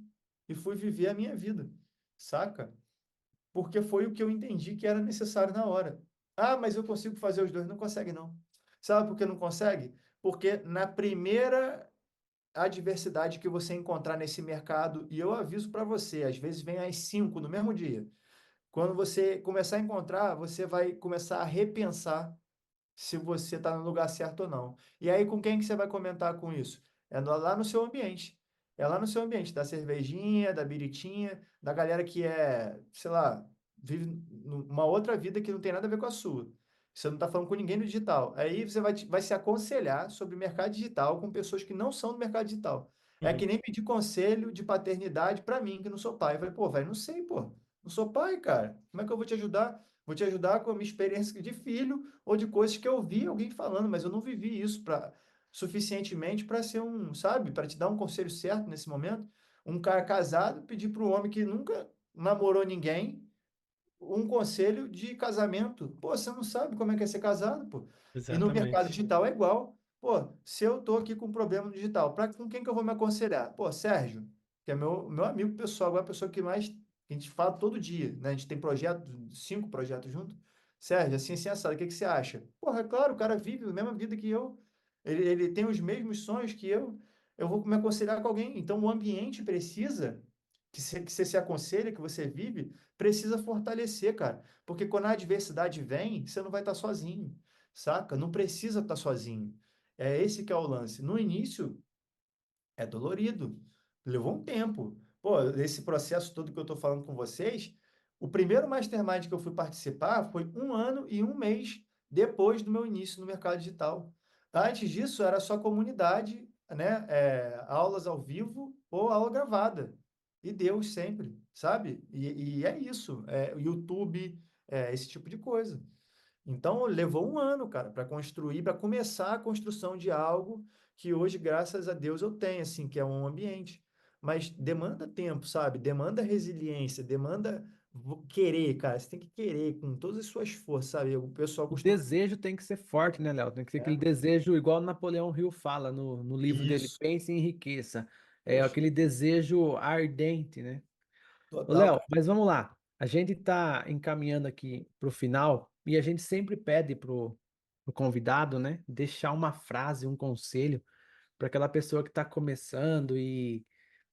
e fui viver a minha vida, saca? Porque foi o que eu entendi que era necessário na hora. Ah, mas eu consigo fazer os dois. Não consegue, não. Sabe por que não consegue? Porque na primeira adversidade que você encontrar nesse mercado, e eu aviso para você, às vezes vem às 5 no mesmo dia. Quando você começar a encontrar, você vai começar a repensar se você está no lugar certo ou não. E aí, com quem que você vai comentar com isso? Lá no seu ambiente. É lá no seu ambiente, da cervejinha, da biritinha, da galera que sei lá, vive uma outra vida que não tem nada a ver com a sua. Você não está falando com ninguém no digital. Aí você vai se aconselhar sobre o mercado digital com pessoas que não são do mercado digital. É uhum. que nem pedir conselho de paternidade para mim, que não sou pai. Eu falei, pô, velho, não sei, pô. Não sou pai, cara. Como é que eu vou te ajudar? Vou te ajudar com a minha experiência de filho ou de coisas que eu vi alguém falando, mas eu não vivi isso suficientemente para ser sabe, para te dar um conselho certo nesse momento. um cara casado pedir para um homem que nunca namorou ninguém um conselho de casamento. Pô, você não sabe como é que é ser casado, pô. E no mercado Exatamente. digital é igual. Pô, se eu tô aqui com um problema no digital, com quem que eu vou me aconselhar? Pô, Sérgio, que é meu amigo pessoal, agora é a pessoa que mais que a gente fala todo dia, né? A gente tem projeto, 5 projetos juntos. Sérgio, assim, assado, o que que você acha? Porra, é claro, o cara vive a mesma vida que eu. Ele tem os mesmos sonhos que eu. Eu vou me aconselhar com alguém. Então, o ambiente precisa que você se aconselha, que você vive, precisa fortalecer, cara. Porque quando a adversidade vem, você não vai estar sozinho, saca? Não precisa estar sozinho. É esse que é o lance. No início, é dolorido. Levou um tempo. Pô, esse processo todo que eu estou falando com vocês, o primeiro mastermind que eu fui participar foi 1 ano e 1 mês depois do meu início no mercado digital. Antes disso, era só comunidade, né? Aulas ao vivo ou aula gravada. E Deus sempre, sabe? E é isso. YouTube, esse tipo de coisa. Então, levou 1 ano, cara, para construir, para começar a construção de algo que hoje, graças a Deus, eu tenho, assim, que é um ambiente. Mas demanda tempo, sabe? Demanda resiliência, demanda querer, cara. Você tem que querer com todas as suas forças, sabe? O pessoal O costuma. desejo tem que ser forte, né, Léo? Tem que ser aquele É, desejo, igual Napoleão Hill fala no livro dele, isso. Pense em Riqueza. É Poxa, aquele desejo ardente, né? Ô, total, Léo, cara. mas vamos lá. A gente está encaminhando aqui para o final e a gente sempre pede pro convidado, né, deixar uma frase, um conselho para aquela pessoa que está começando e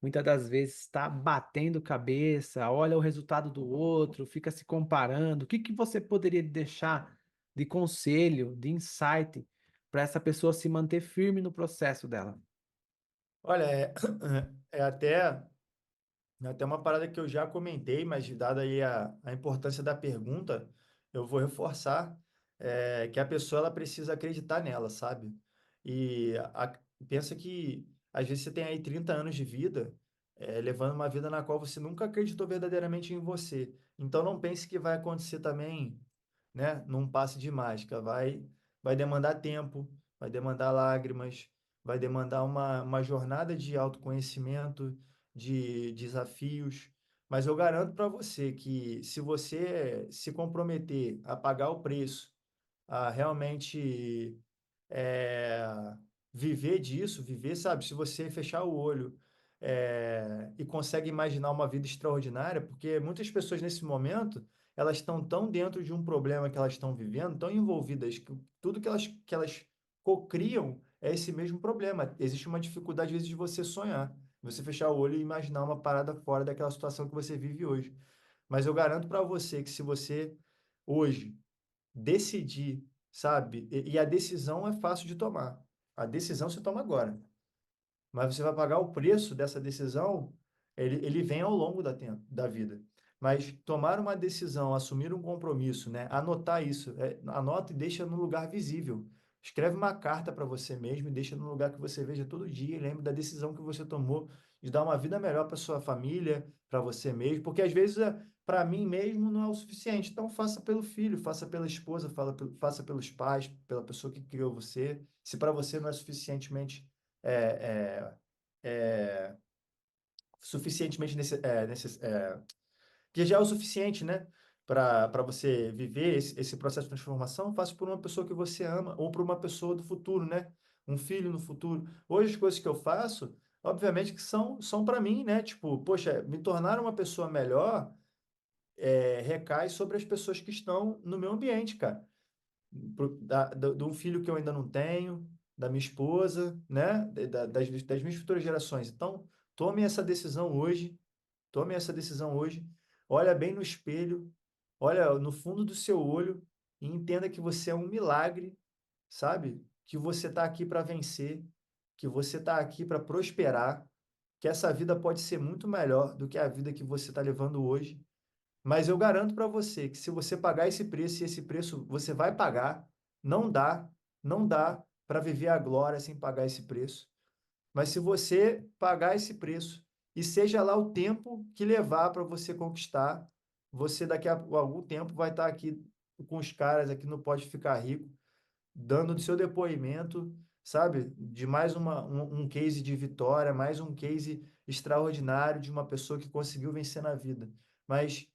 muitas das vezes está batendo cabeça, olha o resultado do outro, fica se comparando. O que que você poderia deixar de conselho, de insight para essa pessoa se manter firme no processo dela? Olha, é até uma parada que eu já comentei, mas dada aí a importância da pergunta, eu vou reforçar que a pessoa ela precisa acreditar nela, sabe? E pensa que às vezes você tem aí 30 anos de vida, levando uma vida na qual você nunca acreditou verdadeiramente em você. Então não pense que vai acontecer também, né, num passe de mágica. Vai demandar tempo, vai demandar lágrimas, vai demandar uma jornada de autoconhecimento, de desafios. Mas eu garanto para você que se você se comprometer a pagar o preço, a realmente é, viver disso, viver, sabe? Se você fechar o olho e consegue imaginar uma vida extraordinária, porque muitas pessoas nesse momento elas estão tão dentro de um problema que elas estão vivendo, tão envolvidas, que tudo que elas cocriam é esse mesmo problema. Existe uma dificuldade, às vezes, de você sonhar, você fechar o olho e imaginar uma parada fora daquela situação que você vive hoje. Mas eu garanto para você que se você hoje decidir, sabe? E a decisão é fácil de tomar. A decisão se toma agora. Mas você vai pagar o preço dessa decisão, ele vem ao longo da vida. Mas tomar uma decisão, assumir um compromisso, né? Anotar isso, anota e deixa no lugar visível. Escreve uma carta para você mesmo e deixa no lugar que você veja todo dia e lembre da decisão que você tomou de dar uma vida melhor para sua família, para você mesmo, porque às vezes para mim mesmo não é o suficiente. Então faça pelo filho, faça pela esposa, faça pelos pais, pela pessoa que criou você. Se para você não é suficientemente é, é, suficientemente que já é o suficiente, né? Para você viver esse processo de transformação, faça por uma pessoa que você ama ou por uma pessoa do futuro, né? Um filho no futuro. Hoje, as coisas que eu faço, obviamente que são para mim, né? Tipo, poxa, me tornar uma pessoa melhor recai sobre as pessoas que estão no meu ambiente, cara. De um filho que eu ainda não tenho, da minha esposa, né? Das minhas futuras gerações. Então, tome essa decisão hoje, tome essa decisão hoje, olha bem no espelho, olha no fundo do seu olho e entenda que você é um milagre, sabe? Que você está aqui para vencer, que você está aqui para prosperar, que essa vida pode ser muito melhor do que a vida que você está levando hoje. Mas eu garanto para você que se você pagar esse preço, e esse preço você vai pagar, não dá, não dá para viver a glória sem pagar esse preço. Mas se você pagar esse preço, e seja lá o tempo que levar para você conquistar, você daqui a algum tempo vai estar aqui com os caras aqui no Pode Ficar Rico, dando o seu depoimento, sabe? De mais um case de vitória, mais um case extraordinário de uma pessoa que conseguiu vencer na vida. Mas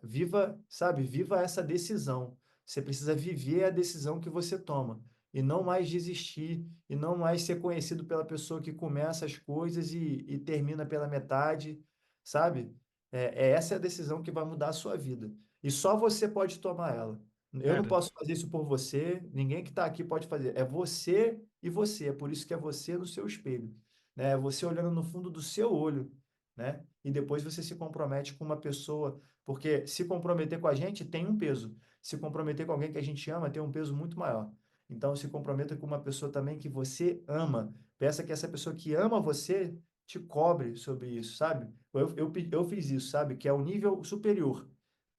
viva, sabe, viva essa decisão. Você precisa viver a decisão que você toma e não mais desistir e não mais ser conhecido pela pessoa que começa as coisas e termina pela metade, sabe? Essa é a decisão que vai mudar a sua vida. E só você pode tomar ela. Eu não Cara, posso fazer isso por você, ninguém que está aqui pode fazer. É você e você. É por isso que é você no seu espelho, né? É você olhando no fundo do seu olho, né? E depois você se compromete com uma pessoa, porque se comprometer com a gente tem um peso. Se comprometer com alguém que a gente ama tem um peso muito maior. Então, se comprometa com uma pessoa também que você ama. Peça que essa pessoa que ama você te cobre sobre isso, sabe? Eu fiz isso, sabe? Que é o nível superior.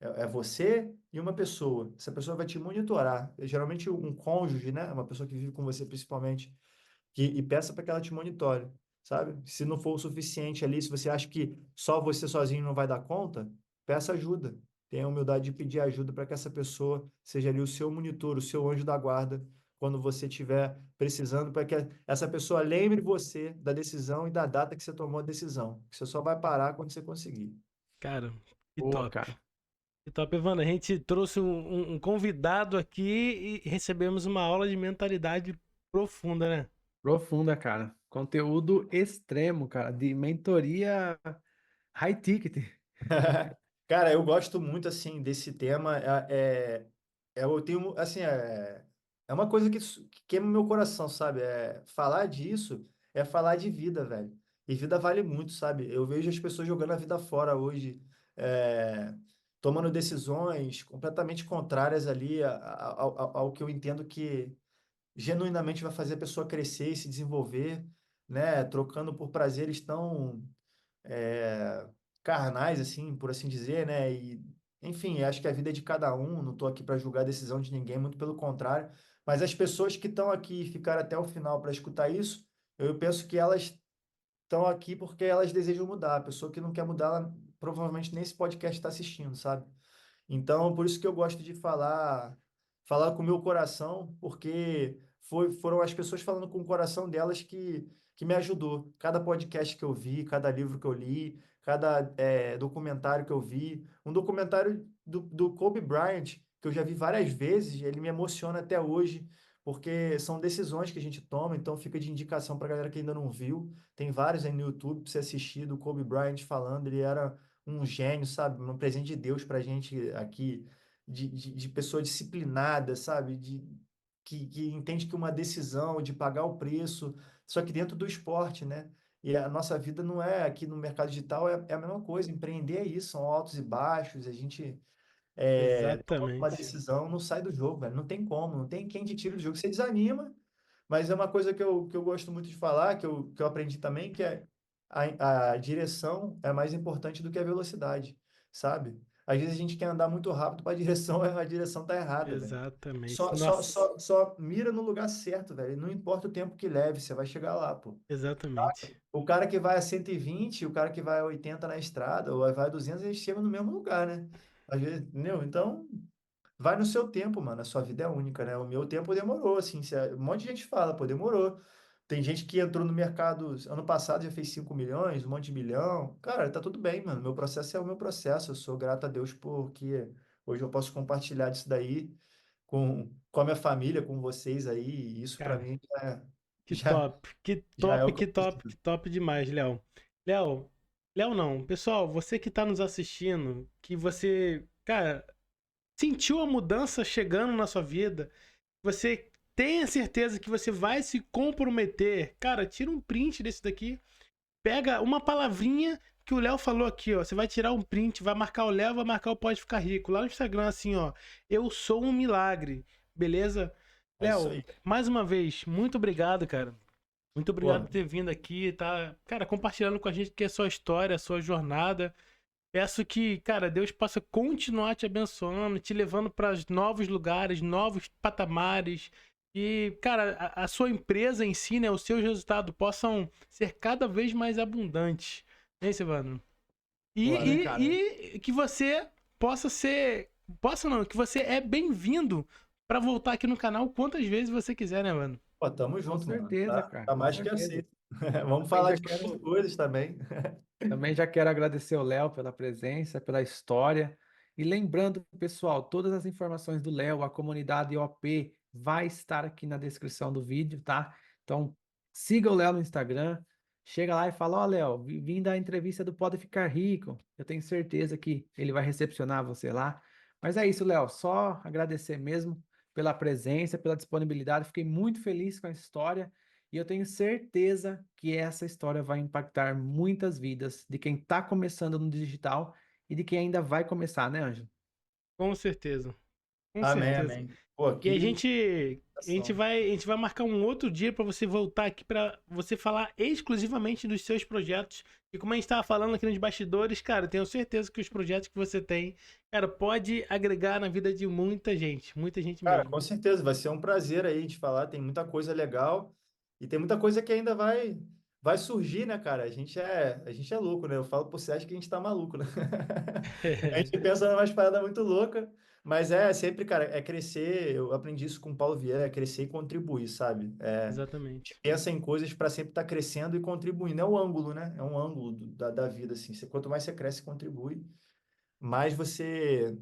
É você e uma pessoa. Essa pessoa vai te monitorar. Geralmente um cônjuge, né? Uma pessoa que vive com você principalmente. E peça para que ela te monitore, sabe? Se não for o suficiente ali, se você acha que só você sozinho não vai dar conta, peça ajuda. Tenha a humildade de pedir ajuda para que essa pessoa seja ali o seu monitor, o seu anjo da guarda, quando você estiver precisando, para que essa pessoa lembre você da decisão e da data que você tomou a decisão. Que você só vai parar quando você conseguir. cara, que Boa, top. cara. Que top, Evandro. A gente trouxe um convidado aqui e recebemos uma aula de mentalidade profunda, né? Profunda, cara. Conteúdo extremo, cara, de mentoria high ticket. Cara, eu gosto muito assim desse tema. Eu tenho assim é uma coisa que queima meu coração, sabe? Falar disso é falar de vida, velho. E vida vale muito, sabe? Eu vejo as pessoas jogando a vida fora hoje, é, tomando decisões completamente contrárias ali ao que eu entendo que genuinamente vai fazer a pessoa crescer e se desenvolver, né? Trocando por prazeres tão é, carnais, assim, por assim dizer, né? E, enfim, acho que a vida é de cada um, não estou aqui para julgar a decisão de ninguém, muito pelo contrário. Mas as pessoas que estão aqui e ficaram até o final para escutar isso, eu penso que elas estão aqui porque elas desejam mudar. A pessoa que não quer mudar, ela provavelmente nem esse podcast está assistindo, sabe? Então, por isso que eu gosto de falar com o meu coração, porque foram as pessoas falando com o coração delas que me ajudou. Cada podcast que eu vi, cada livro que eu li, cada documentário que eu vi. Um documentário do Kobe Bryant, que eu já vi várias vezes, ele me emociona até hoje, porque são decisões que a gente toma, então fica de indicação para a galera que ainda não viu. Tem vários aí no YouTube para você assistir do Kobe Bryant falando, ele era um gênio, sabe? Um presente de Deus pra gente aqui, de pessoa disciplinada, sabe? Que entende que uma decisão de pagar o preço, só que dentro do esporte, né? E a nossa vida não é aqui no mercado digital, é a mesma coisa. Empreender é isso, são altos e baixos. A gente toma uma Exatamente. decisão, não sai do jogo, velho. Não tem como, não tem quem te tire do jogo. Você desanima, mas é uma coisa que eu gosto muito de falar, que eu aprendi também, que é a direção é mais importante do que a velocidade, sabe? Às vezes a gente quer andar muito rápido para a direção tá errada, velho. Exatamente. Só mira no lugar certo, velho. Não importa o tempo que leve, você vai chegar lá, pô. Exatamente. O cara que vai a 120, o cara que vai a 80 na estrada, ou vai a 200, eles chegam no mesmo lugar, né? Às vezes, entendeu? Então, vai no seu tempo, mano. A sua vida é única, né? O meu tempo demorou, assim. Um monte de gente fala, pô, demorou. Tem gente que entrou no mercado ano passado já fez 5 milhões, um monte de milhão. Cara, tá tudo bem, mano. Meu processo é o meu processo. Eu sou grato a Deus porque hoje eu posso compartilhar disso daí com a minha família, com vocês aí. E isso pra Cara, mim que já, top. Que já é top, o que que eu top, preciso. que top demais, Léo. Léo, Léo não. Pessoal, você que tá nos assistindo, que você, cara, sentiu a mudança chegando na sua vida, você tenha certeza que você vai se comprometer, cara, tira um print desse daqui, pega uma palavrinha que o Léo falou aqui, ó. Você vai tirar um print, vai marcar o Léo, vai marcar o Pode Ficar Rico. Lá no Instagram, assim, ó. Eu sou um milagre. Beleza? É isso Léo, aí. mais uma vez, muito obrigado, cara. Muito obrigado Pô, por ter vindo aqui, tá? Cara, compartilhando com a gente que é a sua história, a sua jornada. Peço que, cara, Deus possa continuar te abençoando, te levando para novos lugares, novos patamares. E, cara, a sua empresa em si, né, os seus resultados possam ser cada vez mais abundantes. Hein, Silvano? E, Boa, né, cara? e que você possa ser. Possa não, que você é bem-vindo para voltar aqui no canal quantas vezes você quiser, né, mano? tamo Com junto, mano. certeza, Tá, cara. tá Com mais que certeza. aceito. Vamos Também falar já de outras quero coisas também. Também já quero agradecer ao Léo pela presença, pela história. E lembrando, pessoal, todas as informações do Léo, a comunidade OP, vai estar aqui na descrição do vídeo, tá? Então, siga o Léo no Instagram, chega lá e fala: Ó, Léo, vim da entrevista do Pode Ficar Rico. Eu tenho certeza que ele vai recepcionar você lá. Mas é isso, Léo, só agradecer mesmo pela presença, pela disponibilidade. Fiquei muito feliz com a história. E eu tenho certeza que essa história vai impactar muitas vidas de quem está começando no digital e de quem ainda vai começar, né, Ângelo? Com certeza. Com Amém, certeza. amém. Pô, E que ação. a gente vai marcar um outro dia para você voltar aqui para você falar exclusivamente dos seus projetos. E como a gente estava falando aqui nos bastidores, cara, tenho certeza que os projetos que você tem, cara, pode agregar na vida de muita gente Cara, mesmo. com certeza, vai ser um prazer aí de falar. Tem muita coisa legal e tem muita coisa que ainda vai surgir, né, cara? A gente é louco, né? Eu falo por você, acha que a gente tá maluco, né? A gente pensa numa parada muito louca, mas é sempre, cara, é crescer. Eu aprendi isso com o Paulo Vieira, é crescer e contribuir, sabe? A gente Exatamente. pensa em coisas para sempre estar crescendo e contribuindo. É um ângulo, né? É um ângulo da vida, assim. Quanto mais você cresce e contribui, mais você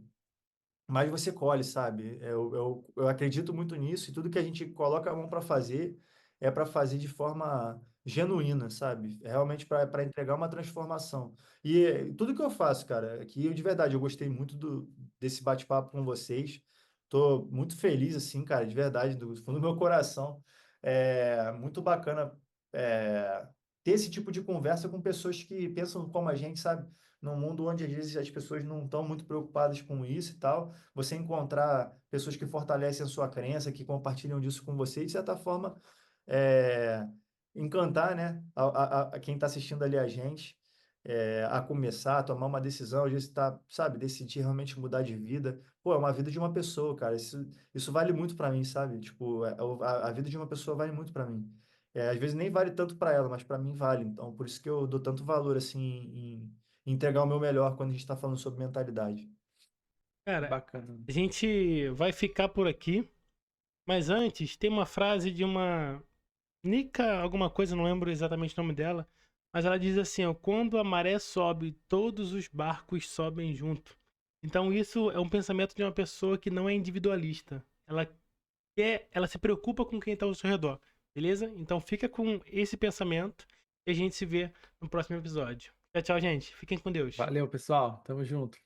colhe, sabe? Eu acredito muito nisso e tudo que a gente coloca a mão para fazer é para fazer de forma genuína, sabe? É realmente para entregar uma transformação. E tudo que eu faço, cara, aqui eu de verdade eu gostei muito desse bate-papo com vocês. Tô muito feliz, assim, cara, de verdade, do fundo do meu coração. É muito bacana é, ter esse tipo de conversa com pessoas que pensam como a gente, sabe? Num mundo onde às vezes as pessoas não estão muito preocupadas com isso e tal, você encontrar pessoas que fortalecem a sua crença, que compartilham disso com você, e de certa forma é, encantar, né, a quem está assistindo ali a gente, a começar, a tomar uma decisão, às vezes tá, sabe, decidir realmente mudar de vida. Pô, é uma vida de uma pessoa, cara. Isso vale muito para mim, sabe? Tipo, a vida de uma pessoa vale muito para mim. Às vezes nem vale tanto para ela, mas para mim vale. Então, por isso que eu dou tanto valor assim em entregar o meu melhor quando a gente está falando sobre mentalidade. Cara, Bacana. a gente vai ficar por aqui, mas antes tem uma frase de uma Nika, alguma coisa, não lembro exatamente o nome dela, mas ela diz assim, ó, quando a maré sobe, todos os barcos sobem junto. Então isso é um pensamento de uma pessoa que não é individualista. Ela se preocupa com quem está ao seu redor, beleza? Então fica com esse pensamento e a gente se vê no próximo episódio. Tchau, tchau, gente. Fiquem com Deus. Valeu, pessoal. Tamo junto.